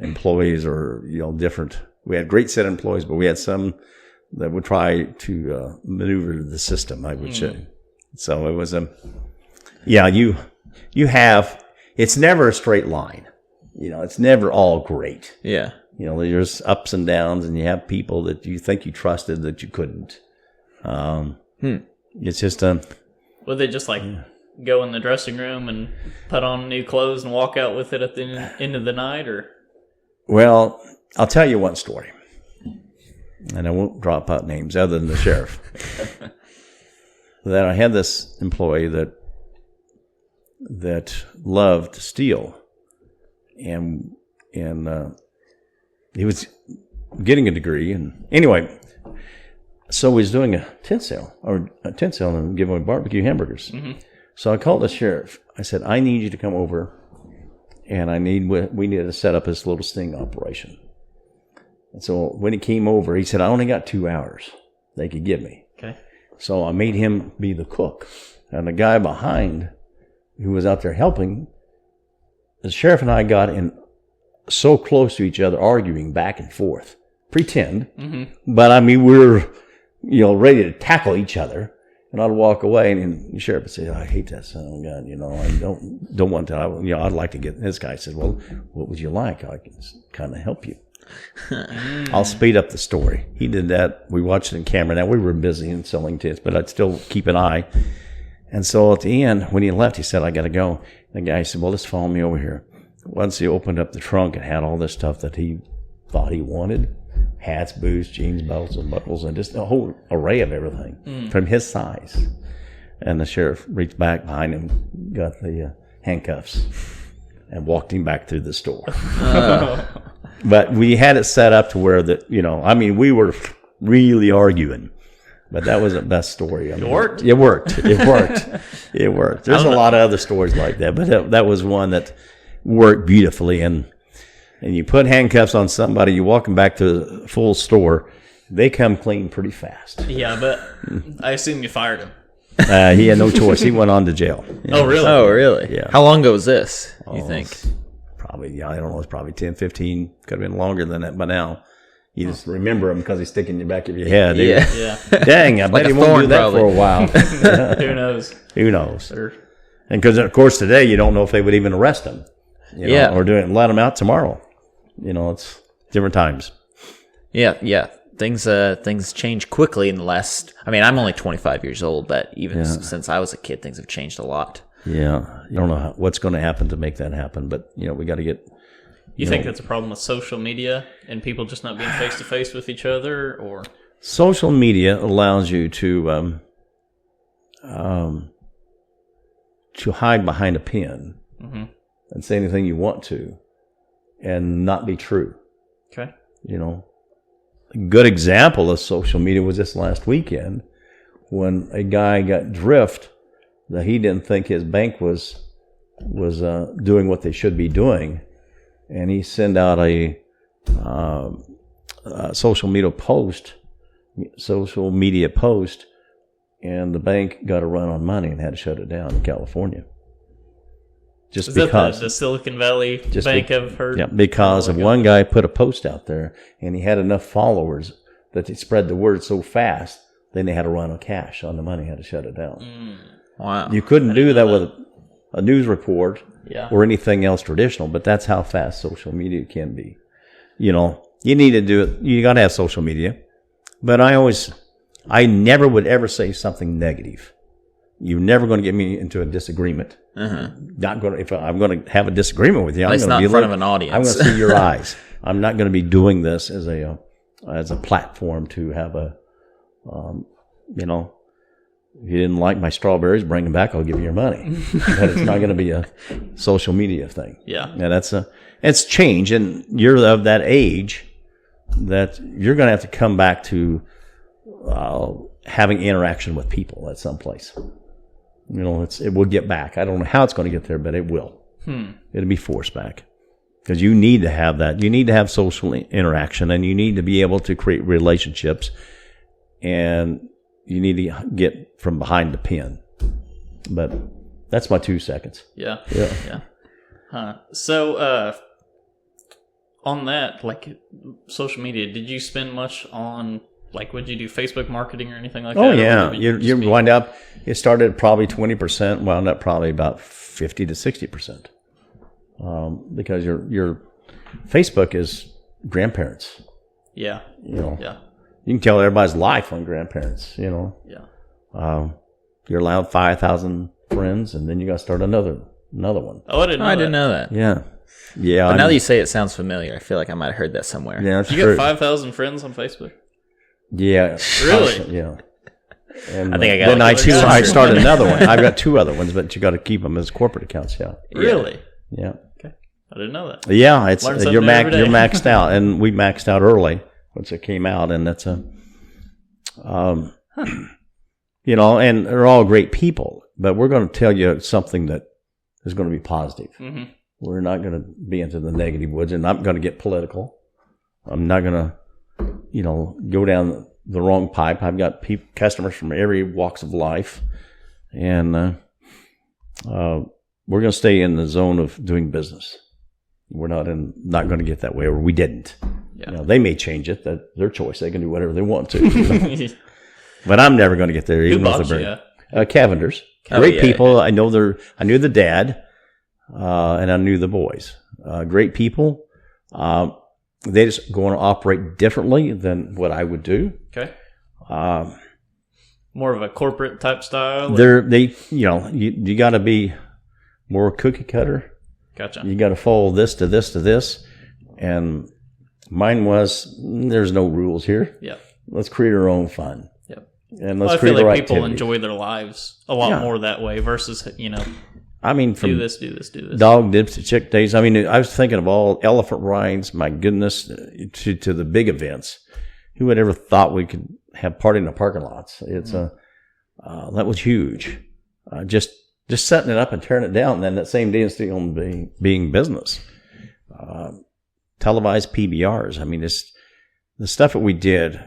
employees are, different. We had a great set of employees, but we had some that would try to maneuver the system, I would say. So it was you have, it's never a straight line. It's never all great. Yeah. There's ups and downs, and you have people that you think you trusted that you couldn't. It's just would they just go in the dressing room and put on new clothes and walk out with it at the end of the night, or? Well, I'll tell you one story, and I won't drop out names other than the sheriff. That I had this employee that loved to steal, and he was getting a degree, and anyway, So we was doing a tent sale and giving away barbecue hamburgers. Mm-hmm. So I called the sheriff. I said, I need you to come over, and we need to set up this little sting operation. And so when he came over, he said, I only got 2 hours they could give me. Okay. So I made him be the cook. And the guy behind who was out there helping, the sheriff and I got in so close to each other, arguing back and forth. Pretend. Mm-hmm. But I mean, we're, ready to tackle each other. And I'd walk away, and the sheriff would say, I hate that son of a gun, I don't want to, I'd like to get, this guy said, well, what would you like? I can kind of help you. I'll speed up the story. He did that. We watched it in camera. Now, we were busy in selling tents, but I'd still keep an eye. And so at the end, when he left, he said, I got to go. And the guy said, well, just follow me over here. Once he opened up the trunk and had all this stuff that he thought he wanted, hats, boots, jeans, belts, and buckles, and just a whole array of everything from his size. And the sheriff reached back behind him, got the handcuffs, and walked him back through the store. But we had it set up to where we were really arguing. But that was the best story. It worked? It worked. It worked. There's a lot of other stories like that, but that was one that worked beautifully. And you put handcuffs on somebody, you walk them back to the full store, they come clean pretty fast. Yeah, but I assume you fired him. He had no choice. He went on to jail. Oh, really? Oh, really? Yeah. How long ago was this, you think? Probably, I don't know, it's probably 10, 15, could have been longer than that by now. You just remember him because he's sticking in the back of your head. Yeah. Dang, I bet he won't do that for a while. Who knows? Who knows? Sure. And because, of course, today you don't know if they would even arrest him. Or let him out tomorrow. It's different times. Yeah. Things change quickly in the last. I mean, I'm only 25 years old, but even since I was a kid, things have changed a lot. Yeah, you don't know what's going to happen to make that happen, but we got to get. You think that's a problem with social media and people just not being face to face with each other, or social media allows you to hide behind a pen and say anything you want to, and not be true. Okay. A good example of social media was this last weekend when a guy got drift that he didn't think his bank was doing what they should be doing, and he sent out a social media post, and the bank got a run on money and had to shut it down in California. Just Is because that the Silicon Valley Bank I've heard? Yeah, because of one guy put a post out there, and he had enough followers that they spread the word so fast, then they had to run on cash on the money, had to shut it down. Wow. You couldn't do that with a news report Yeah. or anything else traditional, but that's how fast social media can be. You know, you need to do it. You got to have social media. But I never would ever say something negative. You're never going to get me into a disagreement. Not going to, if I'm going to have a disagreement with you, At least I'm not going in to front of an audience. I'm going to see your eyes. I'm not going to be doing this as a platform to have a, you know, if you didn't like my strawberries, bring them back. I'll give you your money. But it's not going to be a social media thing. Yeah. And it's change. And you're of that age that you're going to have to come back to having interaction with people at some place. You know, it will get back. I don't know how it's going to get there, but it will. It'll be forced back. Because you need to have that. You need to have social interaction, and you need to be able to create relationships, and you need to get from behind the pen. But that's my 2 seconds. Yeah. Yeah. So, on that, like, social media, did you spend much on, like, would you do Facebook marketing or anything like that? Oh, yeah. You wind up, it started at probably 20%, wound up probably about 50 to 60%. Because your Facebook is grandparents. Yeah. You know. Yeah. You can tell everybody's life on grandparents, you know. Yeah. You're allowed 5,000 friends, and then you got to start another one. Oh, I didn't know that. Yeah. Yeah. But now that you say it, sounds familiar. I feel like I might have heard that somewhere. Yeah, that's You true. got 5,000 friends on Facebook? Yeah. Really? Yeah. And I think I got then like I started another one. I've got 2 other ones, but you got to keep them as corporate accounts. Yeah. Really? Yeah. Okay. I didn't know that. Yeah, it's Learn something you're every day. maxed out, and we maxed out early once it came out, and that's You know, and they're all great people, but we're going to tell you something that is going to be positive. Mm-hmm. We're not going to be into the negative woods, and I'm going to get political. I'm not going to, you know, go down the wrong pipe. I've got customers from every walks of life, and we're going to stay in the zone of doing business. We're not going to get that way, or we didn't. Yeah. You know, they may change it. That's their choice. They can do whatever they want to. You know? But I'm never going to get there. Even Who with bought the you? Cavenders, great people. I knew the dad, and I knew the boys. Great people. They just going to operate differently than what I would do. Okay. More of a corporate type style. You got to be more cookie cutter. Gotcha. You got to follow this to this to this, and mine was there's no rules here. Yep. Let's create our own fun. Yep. And let's I feel create like our people activities. enjoy their lives a lot more that way versus, you know, I mean, from do this. dog dips to chick days. I mean, I was thinking of all elephant rides. My goodness, to the big events. Who would ever thought we could have party in the parking lots? It's that was huge. Just setting it up and tearing it down, and then that same day it's still being business. Televised PBRs. I mean, the stuff that we did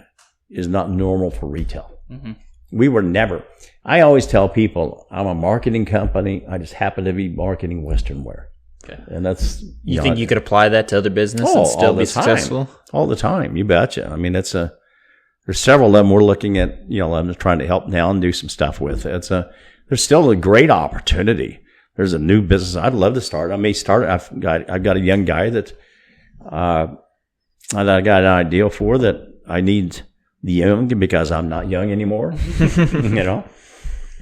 is not normal for retail. Mm-hmm. We were never. I always tell people I'm a marketing company. I just happen to be marketing Western wear. Okay. And that's you think you could apply that to other business and still be successful? All the time. You betcha. I mean, there's several of them we're looking at, you know, I'm just trying to help now and do some stuff with. There's still a great opportunity. There's a new business I'd love to start. I may start. I've got a young guy that I got an idea for that I need the young because I'm not young anymore, you know,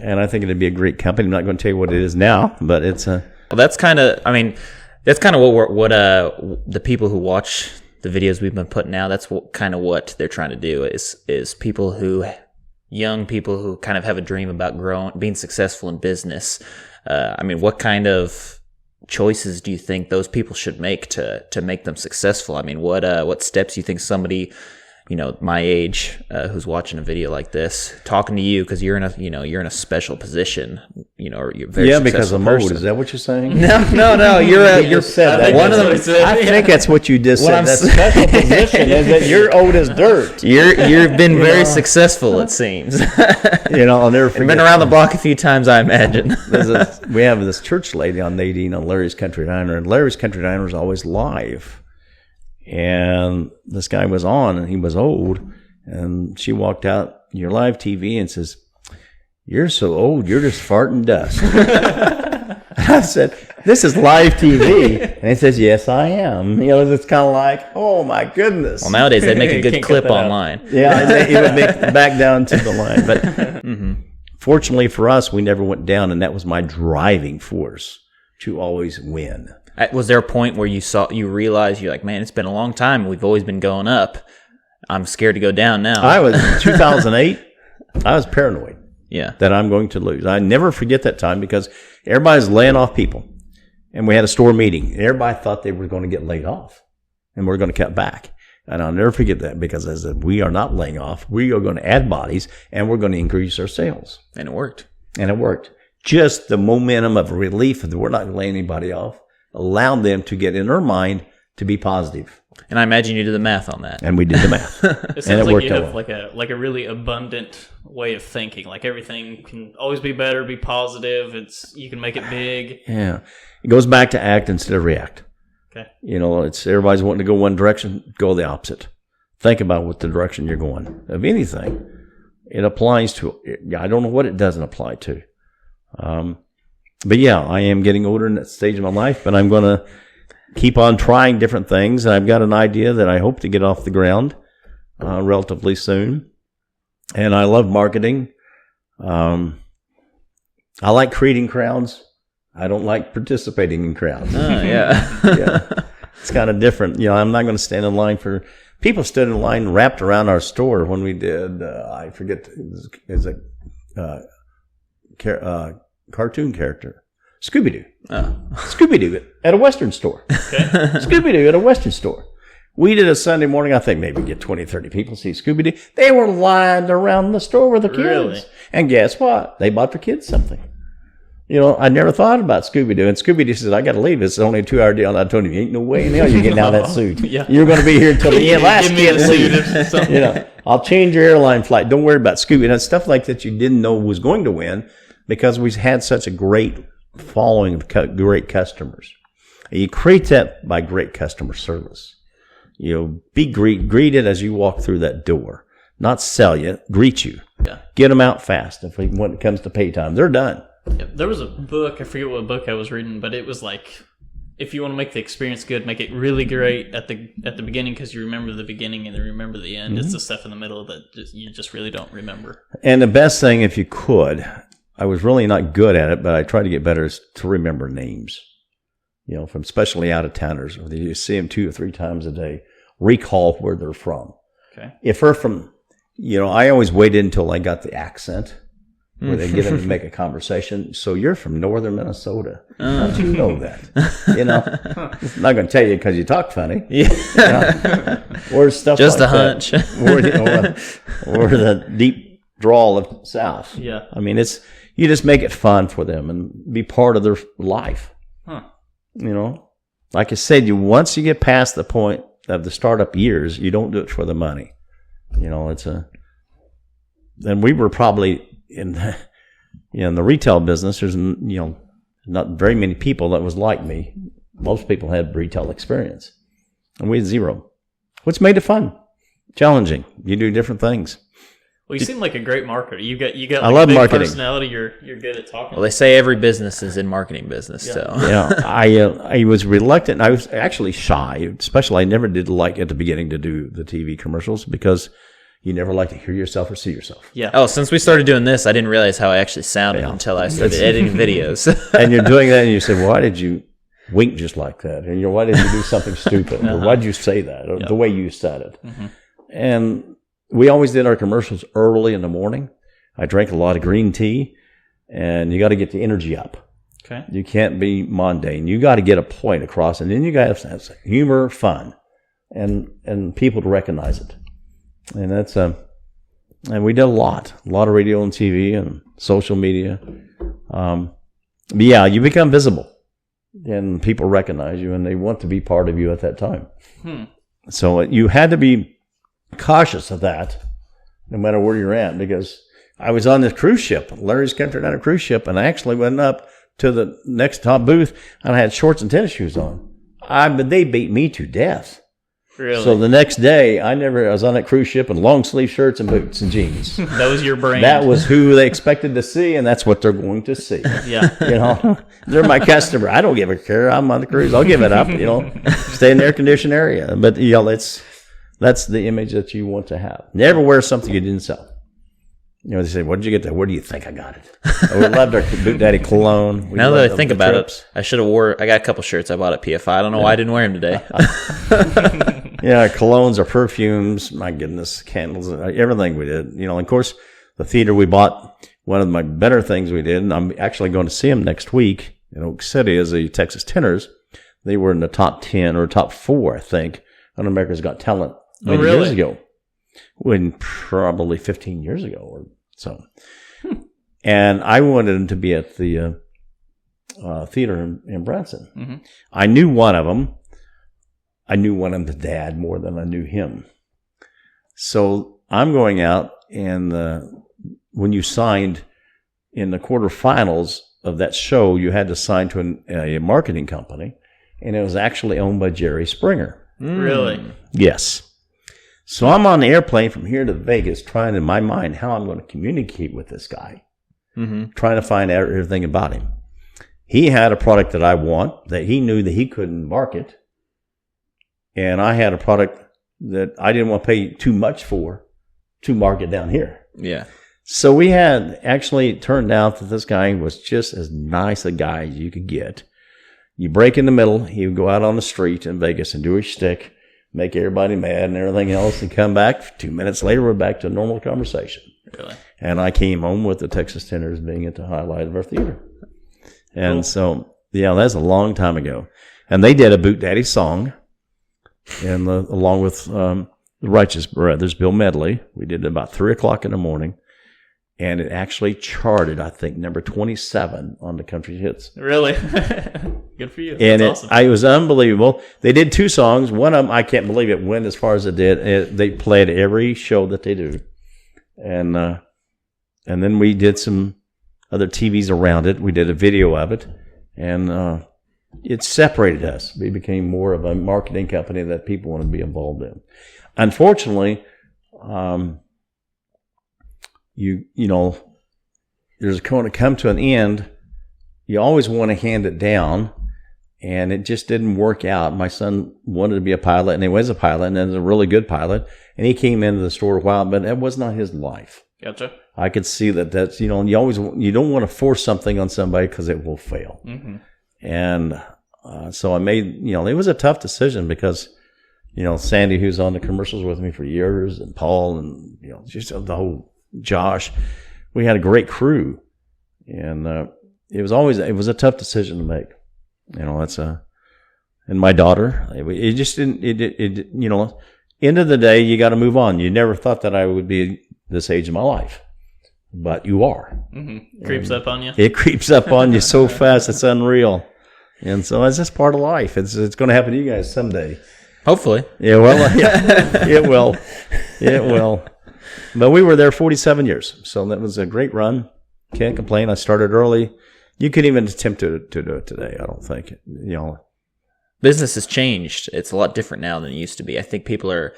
and I think it'd be a great company. I'm not going to tell you what it is now, but it's a. Well, that's kind of what the people who watch the videos we've been putting out, that's what they're trying to do is young people who kind of have a dream about being successful in business. I mean, what kind of choices do you think those people should make to make them successful? I mean, what steps do you think somebody, you know, my age, who's watching a video like this, talking to you because you're in a special position, you know, or you're very successful because I'm person. old. Is that what you're saying? No. You're said that. one of them. I think that's what you just said. That special position is that you're old as dirt. You've been very successful, it seems. You know, I'll never forget. You've been around the block a few times, I imagine. We have this church lady on Nadine on Larry's Country Diner, and Larry's Country Diner is always live. And this guy was on, and he was old, and she walked out your live TV and says, "You're so old, you're just farting dust." And I said, "This is live TV," and he says, "Yes, I am." You know, it's kind of like, oh my goodness. Well, nowadays they'd make a good clip online. Yeah, it would make back down to the line. But fortunately for us, we never went down, and that was my driving force to always win. Was there a point where you realized you're like, man, it's been a long time. We've always been going up. I'm scared to go down now. I was 2008. I was paranoid. Yeah. That I'm going to lose. I never forget that time because everybody's laying off people, and we had a store meeting. Everybody thought they were going to get laid off, and we're going to cut back. And I'll never forget that because I said we are not laying off. We are going to add bodies, and we're going to increase our sales. And it worked. Just the momentum of relief that we're not going to lay anybody off allowed them to get in their mind to be positive. And I imagine you did the math on that. And we did the math. It sounds like you have like a really abundant way of thinking. Like everything can always be better, be positive. You can make it big. Yeah. It goes back to act instead of react. Okay. You know, it's everybody's wanting to go one direction, go the opposite. Think about what the direction you're going. Of anything, it applies to. I don't know what it doesn't apply to. But yeah, I am getting older in that stage of my life, but I'm going to keep on trying different things. And I've got an idea that I hope to get off the ground relatively soon. And I love marketing. I like creating crowds. I don't like participating in crowds. Yeah. Yeah. It's kind of different. You know, I'm not going to stand in line for people stood in line wrapped around our store when we did, I forget, is a cartoon character. Scooby-Doo. Scooby-Doo at a Western store. Okay. Scooby-Doo at a Western store. We did a Sunday morning, I think maybe get 20, 30 people see Scooby-Doo. They were lined around the store with their kids. Really? And guess what? They bought their kids something. You know, I never thought about Scooby-Doo. And Scooby-Doo says, I got to leave. It's only a 2-hour deal. And I told him, ain't no way in hell you're getting out of that suit. Yeah. You're going to be here until the last Give me kid a suit leaves. or something. You know, I'll change your airline flight. Don't worry about Scooby. And stuff like that you didn't know was going to win because we had such a great following of great customers. And you create that by great customer service. You know, be greeted as you walk through that door. Not sell you, greet you. Yeah. Get them out fast. When it comes to pay time, they're done. Yeah, there was a book, I forget what book I was reading, but it was like, if you want to make the experience good, make it really great at the beginning because you remember the beginning and then remember the end. It's the stuff in the middle that you just really don't remember. And the best thing, if you could, I was really not good at it, but I tried to get better, is to remember names. You know, from especially out-of-towners, where you see them 2 or 3 times a day, recall where they're from. Okay. If they're from, you know, I always waited until I got the accent, where they get them to make a conversation. So you're from northern Minnesota. How'd you know that? You know, I'm not going to tell you because you talk funny. Yeah. You know? Or stuff Just like a hunch. or the deep drawl of South. Yeah. I mean, you just make it fun for them and be part of their life. Huh. You know, like I said, once you get past the point of the startup years, you don't do it for the money. You know, then we were probably in the retail business. There's, you know, not very many people that was like me. Most people had retail experience, and we had zero, which made it fun, challenging. You do different things. Well, you seem like a great marketer. You got like I love a big marketing. personality. You're good at talking. Well, they say every business is in marketing business, so. Yeah, I was reluctant. I was actually shy, especially I never did like at the beginning to do the TV commercials because you never like to hear yourself or see yourself. Yeah. Oh, since we started doing this, I didn't realize how I actually sounded until I started editing videos. And you're doing that and you say, why did you wink just like that? And why did you do something stupid? Or why did you say that? Or the way you said it. Mm-hmm. And we always did our commercials early in the morning. I drank a lot of green tea, and you got to get the energy up. Okay. You can't be mundane. You got to get a point across, and then you got to have humor, fun, and people to recognize it. And that's and we did a lot of radio and TV and social media. But yeah, you become visible, and people recognize you, and they want to be part of you at that time. So you had to be cautious of that, no matter where you're at, because I was on this cruise ship, Larry's Country on a cruise ship, and I actually went up to the next top booth, and I had shorts and tennis shoes on. But they beat me to death. Really? So the next day, I was on that cruise ship in long sleeve shirts and boots and jeans. That was your brand. That was who they expected to see, and that's what they're going to see. Yeah. You know, they're my customer. I don't give a care. I'm on the cruise. I'll give it up. You know, stay in the air conditioned area. But you know, that's the image that you want to have. Never wear something you didn't sell. You know, they say, "What did you get there? Where do you think I got it?" We loved our Boot Daddy cologne. Now that I think about it, I should have I got a couple shirts I bought at PFI. I don't know why I didn't wear them today. Yeah, colognes or perfumes. My goodness, candles, everything we did. You know, and of course, the theater we bought. One of my better things we did, and I'm actually going to see them next week in Oak City, as the Texas Tenors. They were in the top 10 or top 4, I think, on America's Got Talent many years ago. When probably 15 years ago or so. And I wanted them to be at the theater in Branson. Mm-hmm. I knew one of them. I knew one of them, the dad, more than I knew him. So I'm going out, and when you signed in the quarterfinals of that show, you had to sign to a marketing company, and it was actually owned by Jerry Springer. Really? Yes. So I'm on the airplane from here to Vegas trying in my mind how I'm going to communicate with this guy, trying to find out everything about him. He had a product that I want that he knew that he couldn't market, and I had a product that I didn't want to pay too much for to market down here. Yeah. So we had actually turned out that this guy was just as nice a guy as you could get. You break in the middle, he would go out on the street in Vegas and do his shtick, make everybody mad and everything else, and come back. 2 minutes later, we're back to a normal conversation. Really? And I came home with the Texas Tenors being at the highlight of our theater. And so, yeah, that's a long time ago. And they did a Boot Daddy song and along with the Righteous Brothers, Bill Medley. We did it about 3 o'clock in the morning, and it actually charted, I think, number 27 on the country hits. Really? Good for you. And That's awesome. it was unbelievable. They did 2 songs. One of them, I can't believe it went as far as it did. They played every show that they do, and then we did some other TVs around it. We did a video of it, and it separated us. We became more of a marketing company that people want to be involved in. Unfortunately, you know, there's going to come to an end. You always want to hand it down, and it just didn't work out. My son wanted to be a pilot, and he was a pilot, and was a really good pilot, and he came into the store a while, but that was not his life. Gotcha. I could see that's, you know, you don't want to force something on somebody because it will fail. Mm-hmm. And so I made, you know, it was a tough decision because, you know, Sandy, who's on the commercials with me for years, and Paul, and, you know, just the whole Josh, we had a great crew, and it was a tough decision to make. You know, and my daughter, it just didn't, you know, end of the day, you got to move on. You never thought that I would be this age of my life, but you are. Mm-hmm. Creeps up on you. It creeps up on you so fast, it's unreal. And so it's just part of life. It's going to happen to you guys someday. Hopefully. Yeah, well, it will. It will. But we were there 47 years, so that was a great run. Can't complain. I started early. You couldn't even attempt to do it today, I don't think. You know, Business has changed. It's a lot different now than it used to be. I think people are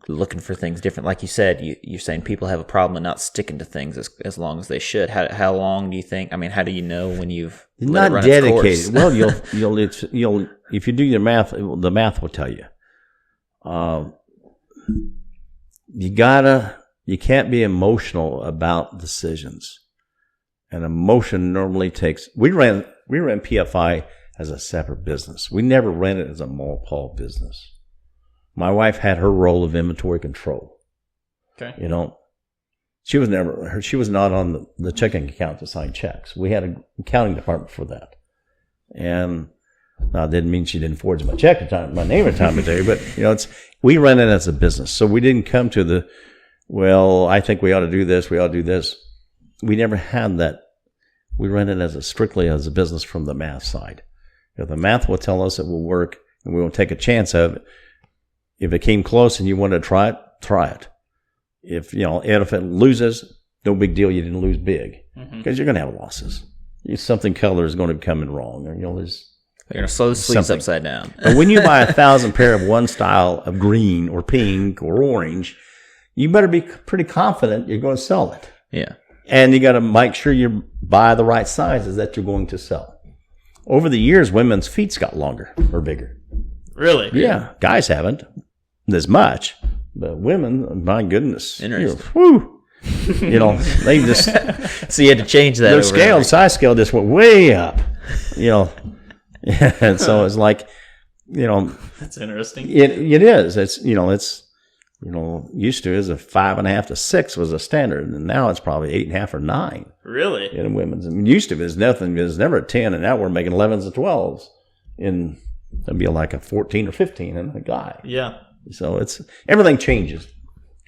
looking for things different. Like you said, you're saying people have a problem in not sticking to things as long as they should. How long do you think? I mean, how do you know when you've let it not run its course? dedicated? Well, you'll if you do your math, the math will tell you. You can't be emotional about decisions, and emotion normally takes. We ran PFI as a separate business. We never ran it as a mall business. My wife had her role of inventory control. Okay. You know, she was not on the checking account to sign checks. We had an accounting department for that. And now it didn't mean she didn't forge my check my name at time of day, but you know, we ran it as a business. So we didn't come to I think we ought to do this, we ought to do this. We never had that. We ran it strictly as a business from the math side. If the math will tell us it will work, and we won't take a chance of it. If it came close and you wanted to try it, try it. If it loses, no big deal. You didn't lose big, because you're going to have losses. Something color is going to be coming wrong. Or, you know, They're going to slow the sleeves upside down. But when you buy 1,000 pair of one style of green or pink or orange, you better be pretty confident you're going to sell it. Yeah. And you got to make sure you buy the right sizes that you're going to sell. Over the years, women's feet got longer or bigger. Really? Yeah. Guys haven't as much, but women, my goodness. Interesting. Whew. You know, they just. So you had to change that. Their size scale just went way up. You know. And so it's like, you know. That's interesting. It is. Used to is a 5.5 to 6 was a standard, and now it's probably 8.5 or 9. Really? In women's. I mean, used to there's never a 10, and now we're making 11s and 12s. It'd be like a 14 or 15 in a guy. Yeah. So everything changes.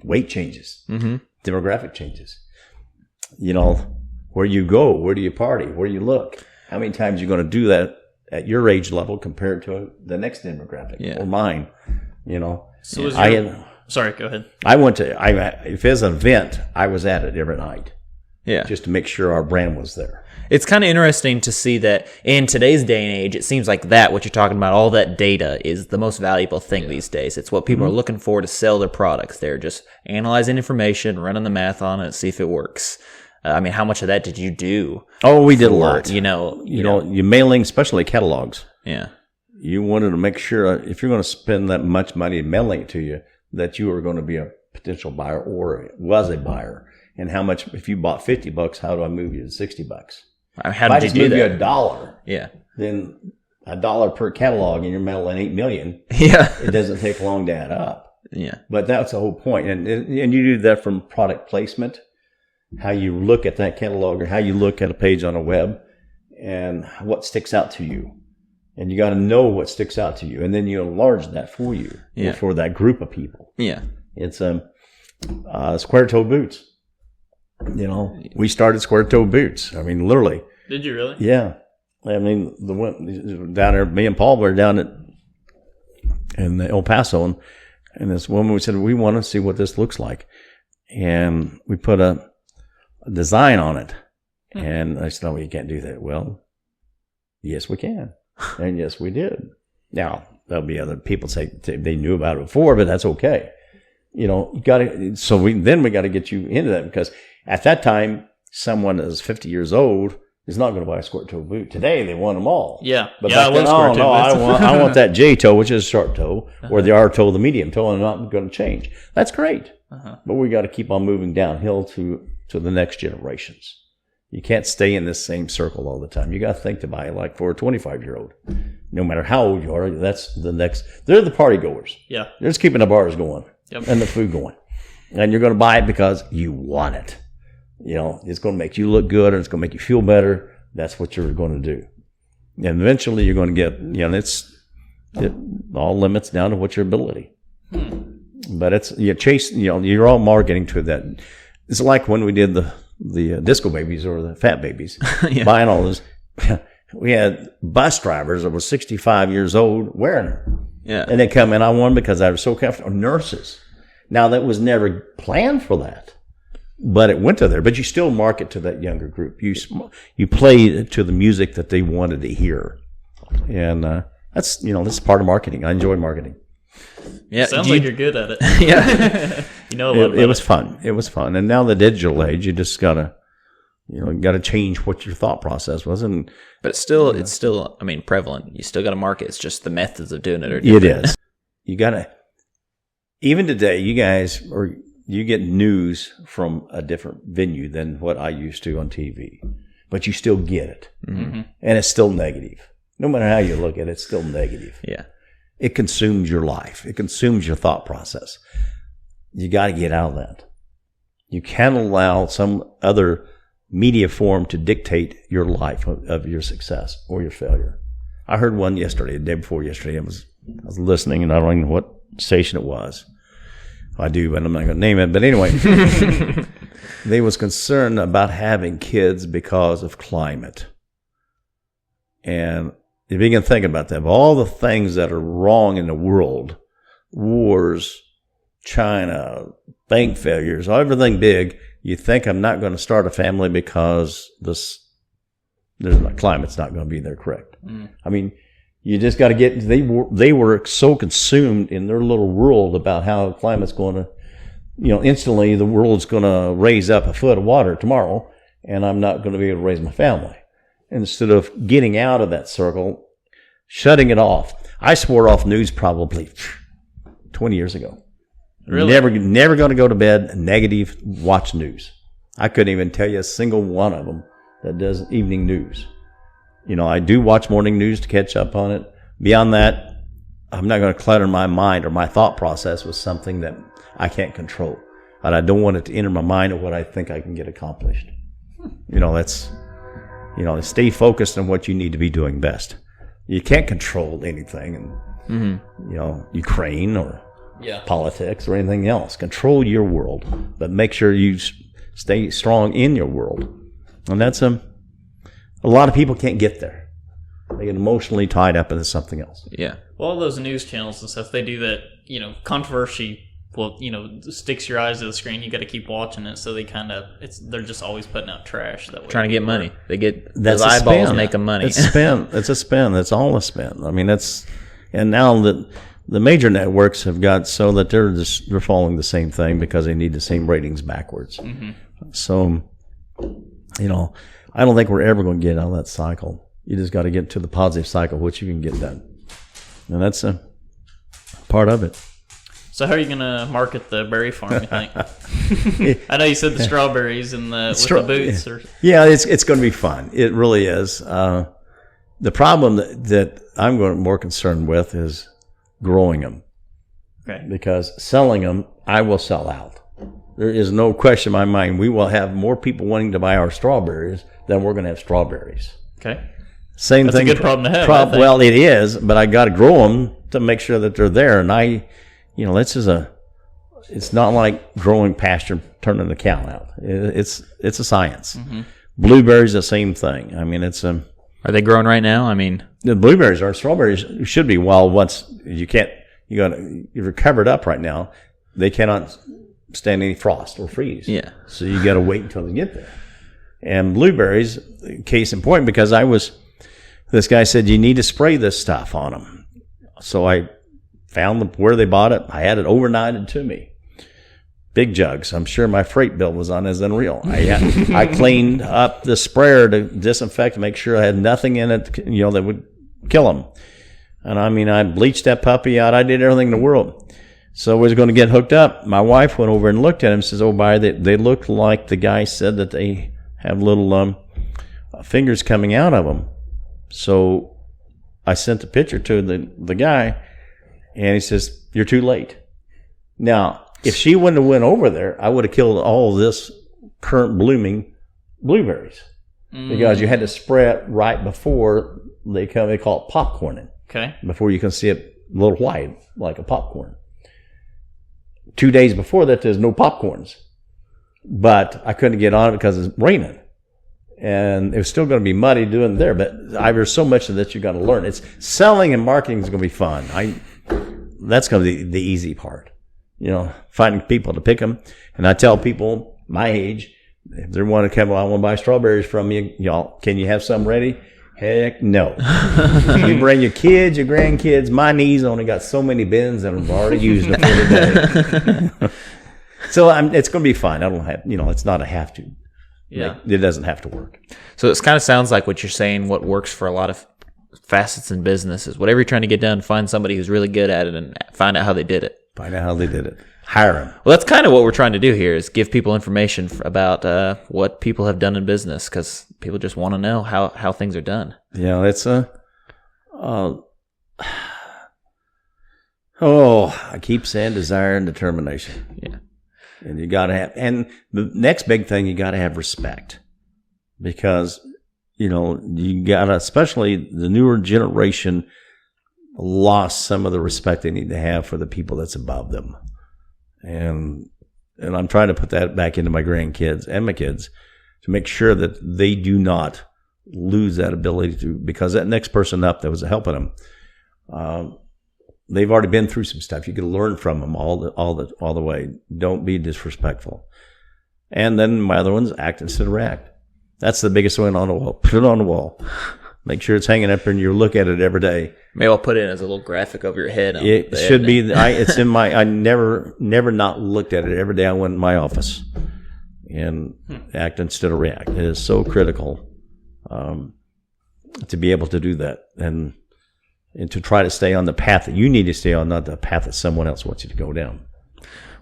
Weight changes. Mm-hmm. Demographic changes. You know, where you go, where do you party, where do you look? How many times are you going to do that at your age level compared to the next demographic or mine? You know. So sorry, go ahead. If it's an event, I was at it every night. Yeah. Just to make sure our brand was there. It's kind of interesting to see that in today's day and age, it seems like what you're talking about, all that data is the most valuable thing these days. It's what people are looking for to sell their products. They're just analyzing information, running the math on it, see if it works. I mean, how much of that did you do? Oh, we did a lot. You mailing, especially catalogs. Yeah. You wanted to make sure if you're going to spend that much money mailing it to you, that you were going to be a potential buyer or was a buyer. And how much, if you bought $50, how do I move you to $60? How if I did just you do move that? you $1, Yeah. then $1 per catalog and you're mailing 8 million. Yeah. It doesn't take long to add up. Yeah. But that's the whole point. And you do that from product placement, how you look at that catalog or how you look at a page on a web and what sticks out to you. And you got to know what sticks out to you, and then you enlarge that for you, or for that group of people. Yeah. It's square toe boots. We started square toe boots. I mean, literally. Did you really? Yeah. I mean, the one down there, me and Paul were down in El Paso, and this woman, we said, we want to see what this looks like. And we put a design on it. And I said, oh, you can't do that. Well, yes, we can. And yes, we did. Now, there'll be other people say they knew about it before, but that's okay. You got to, so we got to get you into that, because at that time, someone that is 50 years old is not going to buy a square toe boot. Today, they want them all. Yeah. But I love square toe boots. I want that J toe, which is short toe, or the R toe, the medium toe, and I'm not going to change. That's great. But we got to keep on moving downhill to the next generations. You can't stay in this same circle all the time. You got to think to buy, like, for a 25-year-old. No matter how old you are, that's the next. They're the party goers. Yeah. They're just keeping the bars going and the food going. And you're going to buy it because you want it. It's going to make you look good, and it's going to make you feel better. That's what you're going to do. And eventually you're going to get, it all limits down to what's your ability. But you're all marketing to that. It's like when we did the disco babies or the fat babies, buying all those. We had bus drivers that were 65 years old wearing them. Yeah. And they come in on one because I was so comfortable. Nurses. Now, that was never planned for that, but it went to there. But you still market to that younger group. You play to the music that they wanted to hear. And that's, this is part of marketing. I enjoy marketing. Yeah, sounds like you're good at it. Yeah. A lot about it was fun. It was fun. And now the digital age, you just gotta change what your thought process was. But it's still, I mean, prevalent. You still got to market. It's just the methods of doing it are different. It is. You gotta, even today, you get news from a different venue than what I used to on TV, but you still get it. Mm-hmm. And it's still negative. No matter how you look at it, it's still negative. Yeah. It consumes your life. It consumes your thought process. You got to get out of that. You can't allow some other media form to dictate your life of your success or your failure. I heard one yesterday, the day before yesterday. I was listening, and I don't even know what station it was. I do, but I'm not going to name it. But anyway, they was concerned about having kids because of climate. And you begin thinking about that. Of all the things that are wrong in the world, wars, China, bank failures, everything big, you think I'm not going to start a family because climate's not going to be there, correct? I mean, you just got to get, they were so consumed in their little world about how climate's going to, instantly the world's going to raise up a foot of water tomorrow, and I'm not going to be able to raise my family. Instead of getting out of that circle, shutting it off. I swore off news probably 20 years ago. Really? Never going to go to bed negative, watch news. I couldn't even tell you a single one of them that does evening news. I do watch morning news to catch up on it. Beyond that, I'm not going to clutter my mind or my thought process with something that I can't control. And I don't want it to enter my mind of what I think I can get accomplished. Stay focused on what you need to be doing best. You can't control anything in, Ukraine or politics or anything else. Control your world, but make sure you stay strong in your world. And that's a lot of people can't get there. They get emotionally tied up into something else. Yeah. Well, all those news channels and stuff, they do that, controversy. Well, sticks your eyes to the screen. You got to keep watching it. So they they're just always putting out trash. That way, trying to get money. They get those eyeballs make them money. It's spin. It's a spin. It's all a spin. I mean, and now that the major networks have got so that they're following the same thing because they need the same ratings backwards. Mm-hmm. So, I don't think we're ever going to get out of that cycle. You just got to get to the positive cycle, which you can get done, and that's a part of it. So how are you going to market the berry farm, you think? I know you said the strawberries and with the boots. Yeah, it's going to be fun. It really is. The problem that I'm more concerned with is growing them. Okay. Because selling them, I will sell out. There is no question in my mind. We will have more people wanting to buy our strawberries than we're going to have strawberries. Okay. Same That's thing. a good problem to have. I think. Well, it is, but I got to grow them to make sure that they're there. And it's not like growing pasture, turning the cow out. It's a science. Mm-hmm. Blueberries, the same thing. I mean, it's a. Are they growing right now? I mean, The blueberries are. Strawberries should be. Well, once you're covered up right now. They cannot stand any frost or freeze. Yeah. So you got to wait until they get there. And blueberries, case in point, because this guy said you need to spray this stuff on them. So I found where they bought it. I had it overnighted to me. Big jugs. I'm sure my freight bill was on as unreal. I cleaned up the sprayer to disinfect, to make sure I had nothing in it, that would kill them. And I mean, I bleached that puppy out. I did everything in the world. So we was going to get hooked up. My wife went over and looked at him and says, "Oh, they look like the guy said that they have little fingers coming out of them." So I sent a picture to the guy, and he says, "You're too late." Now, if she wouldn't have went over there, I would have killed all of this current blooming blueberries because you had to spray it right before they come. They call it popcorning. Okay. Before you can see it a little white, like a popcorn. 2 days before that, there's no popcorns. But I couldn't get on it because it's raining. And it was still going to be muddy doing there. But there's so much of that you got to learn. It's selling and marketing is going to be fun. That's going to be the easy part. Finding people to pick them. And I tell people my age, if they want to come, I want to buy strawberries from you, y'all, can you have some ready? Heck no. You bring your kids, your grandkids. My niece only got so many bins and I've already used them for the day. So it's going to be fine. I don't have, it's not a have to. Yeah. It doesn't have to work. so it kind of sounds like what you're saying, what works for a lot of facets in business is whatever you're trying to get done, find somebody who's really good at it and find out how they did it. Find out how they did it. Hire them. Well, that's kind of what we're trying to do here is give people information about what people have done in business because people just want to know how things are done. Yeah, it's I keep saying desire and determination. Yeah. And you got to have, and the next big thing, you got to have respect because, you got to, especially the newer generation lost some of the respect they need to have for the people that's above them. And I'm trying to put that back into my grandkids and my kids to make sure that they do not lose that ability to, because that next person up that was helping them, they've already been through some stuff. You can learn from them all the way. Don't be disrespectful. And then my other one's act instead of react. That's the biggest one on the wall. Put it on the wall. Make sure it's hanging up and you look at it every day. Maybe I'll put it as a little graphic over your head. It should be. It's in my. I never not looked at it every day. I went in my office and act instead of react. It is so critical to be able to do that and to try to stay on the path that you need to stay on, not the path that someone else wants you to go down.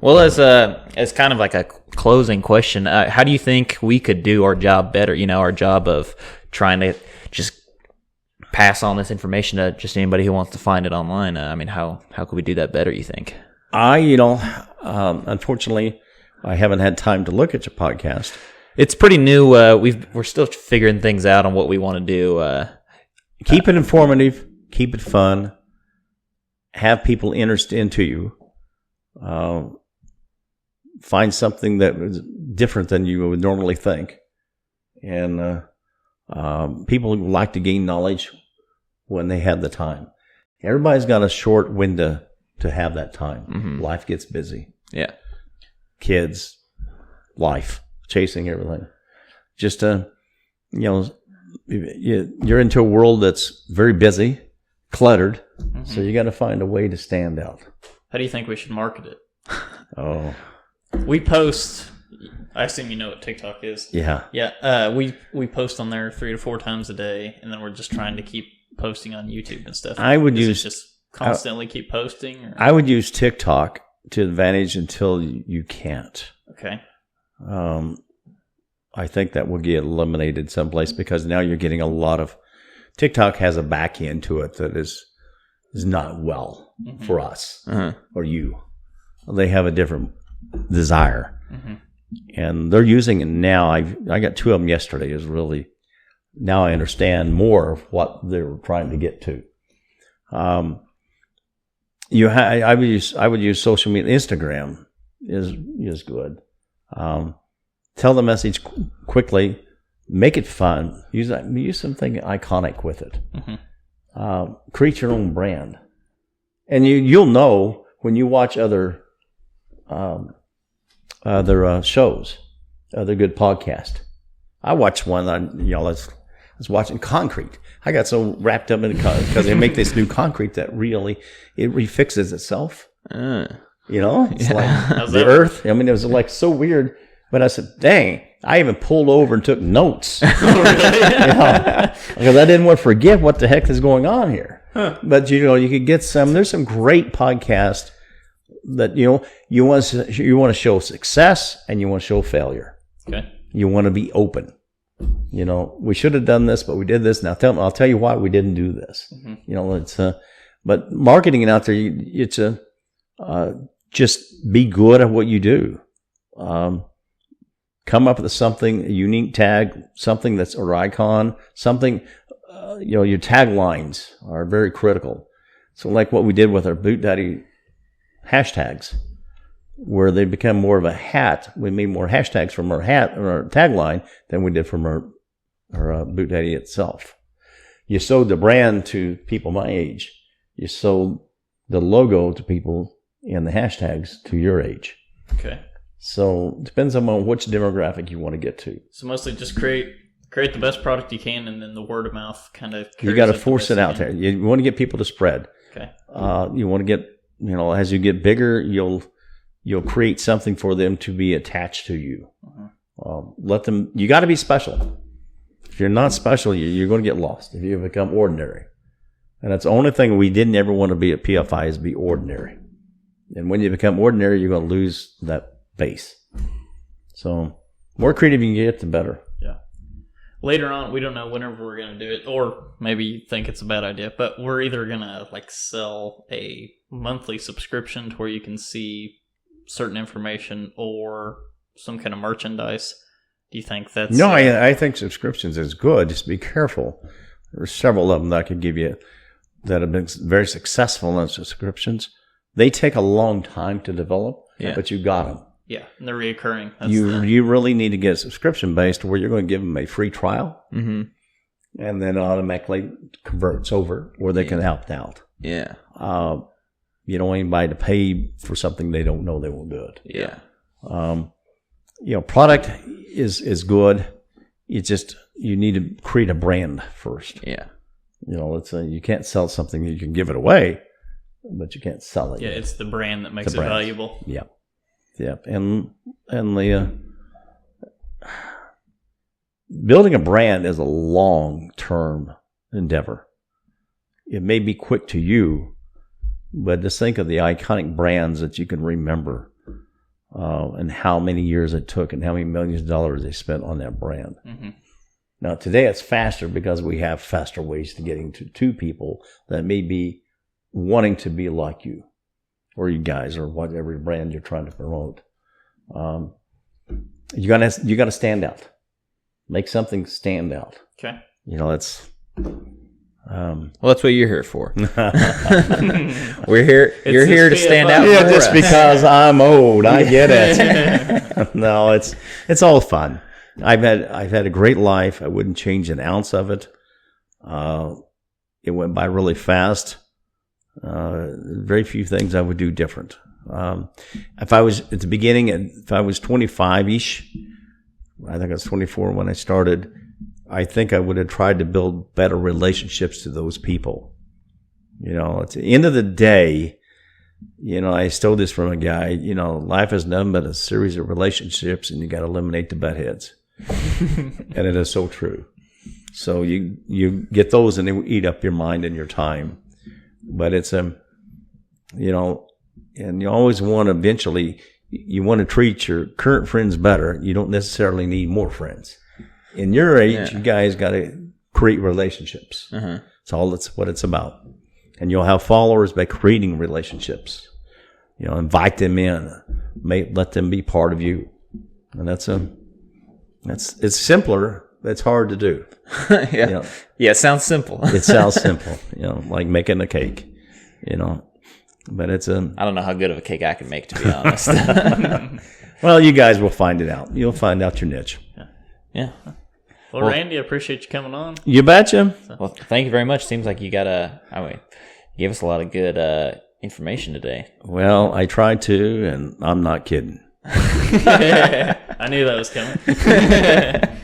Well, as kind of like a closing question, how do you think we could do our job better? Our job of trying to just pass on this information to just anybody who wants to find it online. How could we do that better, you think? Unfortunately, I haven't had time to look at your podcast. It's pretty new. We're still figuring things out on what we want to do. Keep it informative. Keep it fun. Have people interested into you. Find something that is different than you would normally think. And people like to gain knowledge when they have the time. Everybody's got a short window to have that time. Mm-hmm. Life gets busy. Yeah. Kids, life, chasing everything. Just, you're into a world that's very busy, cluttered. Mm-hmm. So you got to find a way to stand out. How do you think we should market it? Oh. We post. I assume you know what TikTok is. Yeah. Yeah. We post on there 3 to 4 times a day, and then we're just trying to keep posting on YouTube and stuff. I would just constantly keep posting. Or? I would use TikTok to advantage until you can't. Okay. I think that will get eliminated someplace because now you're getting a lot of. TikTok has a back end to it that is not well for us or you. They have a different desire. Mm-hmm. And they're using it now. I got 2 of them yesterday. Is really now I understand more of what they were trying to get to. I would use social media. Instagram is good. Tell the message quickly, make it fun. Use something iconic with it. Mm-hmm. Create your own brand, and you'll know when you watch other shows, other good podcasts. I watched one I was watching concrete. I got so wrapped up in it because they make this new concrete that really it refixes itself. It's like the earth. I mean, it was like so weird. But I said, dang, I even pulled over and took notes. Because I didn't want to forget what the heck is going on here. Huh. But, you could get there's some great podcasts that, you want to show success and you want to show failure. Okay. You want to be open. We should have done this, but we did this. Now I'll tell you why we didn't do this. Mm-hmm. But marketing out there, it's just be good at what you do. Come up with something, a unique tag, something that's or icon, something, your taglines are very critical. So like what we did with our Boot Daddy hashtags, where they become more of a hat. We made more hashtags from our hat or our tagline than we did from our Boot Daddy itself. You sold the brand to people my age. You sold the logo to people and the hashtags to your age. Okay. So it depends on which demographic you want to get to. So mostly just create the best product you can, and then the word of mouth kind of. You got to force it out there. You want to get people to spread. Okay. You want to get as you get bigger, you'll create something for them to be attached to you. Let them. You got to be special. If you're not special, you're going to get lost. If you become ordinary, and that's the only thing we didn't ever want to be at PFI is be ordinary. And when you become ordinary, you're going to lose that base. So more creative you can get, the better. Yeah. Later on, we don't know whenever we're going to do it, or maybe you think it's a bad idea, but we're either going to sell a monthly subscription to where you can see certain information or some kind of merchandise. Do you think that's... No, I think subscriptions is good. Just be careful. There's several of them that I could give you that have been very successful in subscriptions. They take a long time to develop, but you got them. Yeah, and they're reoccurring. You really need to get a subscription based where you're going to give them a free trial, and then it automatically converts over where they can opt out. Yeah. You don't want anybody to pay for something they don't know they will do it. Yeah. Product is good. It's just you need to create a brand first. Yeah. You can't sell something. You can give it away, but you can't sell it. Yeah, it's the brand that makes it valuable. Yeah. Yeah, and the building a brand is a long-term endeavor. It may be quick to you, but just think of the iconic brands that you can remember, and how many years it took, and how many millions of dollars they spent on that brand. Mm-hmm. Now today it's faster because we have faster ways to getting to people that may be wanting to be like you. Or you guys, or whatever brand you're trying to promote. You gotta stand out. Make something stand out. Okay. That's. Well, that's what you're here for. We're here. You're here to stand out. Yeah, just because I'm old, I get it. No, it's all fun. I've had a great life. I wouldn't change an ounce of it. It went by really fast. Very few things I would do different. If I was at the beginning, if I was 25-ish, I think I was 24 when I started, I think I would have tried to build better relationships to those people. At the end of the day, I stole this from a guy, life is nothing but a series of relationships, and you got to eliminate the butt heads. And it is so true. So you get those and they eat up your mind and your time. But it's and you always want to eventually, you want to treat your current friends better. You don't necessarily need more friends. In your age, you guys got to create relationships. That's what it's about. And you'll have followers by creating relationships. Invite them in, let them be part of you. And it's simpler that's hard to do. Yeah. You know, Yeah, it sounds simple. it sounds simple, like making a cake, but it's I don't know how good of a cake I can make, to be honest. well, you guys will find it out. You'll find out your niche. Yeah. Well, Randy, I appreciate you coming on. You betcha. Well, thank you very much. Seems like you you gave us a lot of good information today. Well, I tried to, and I'm not kidding. I knew that was coming.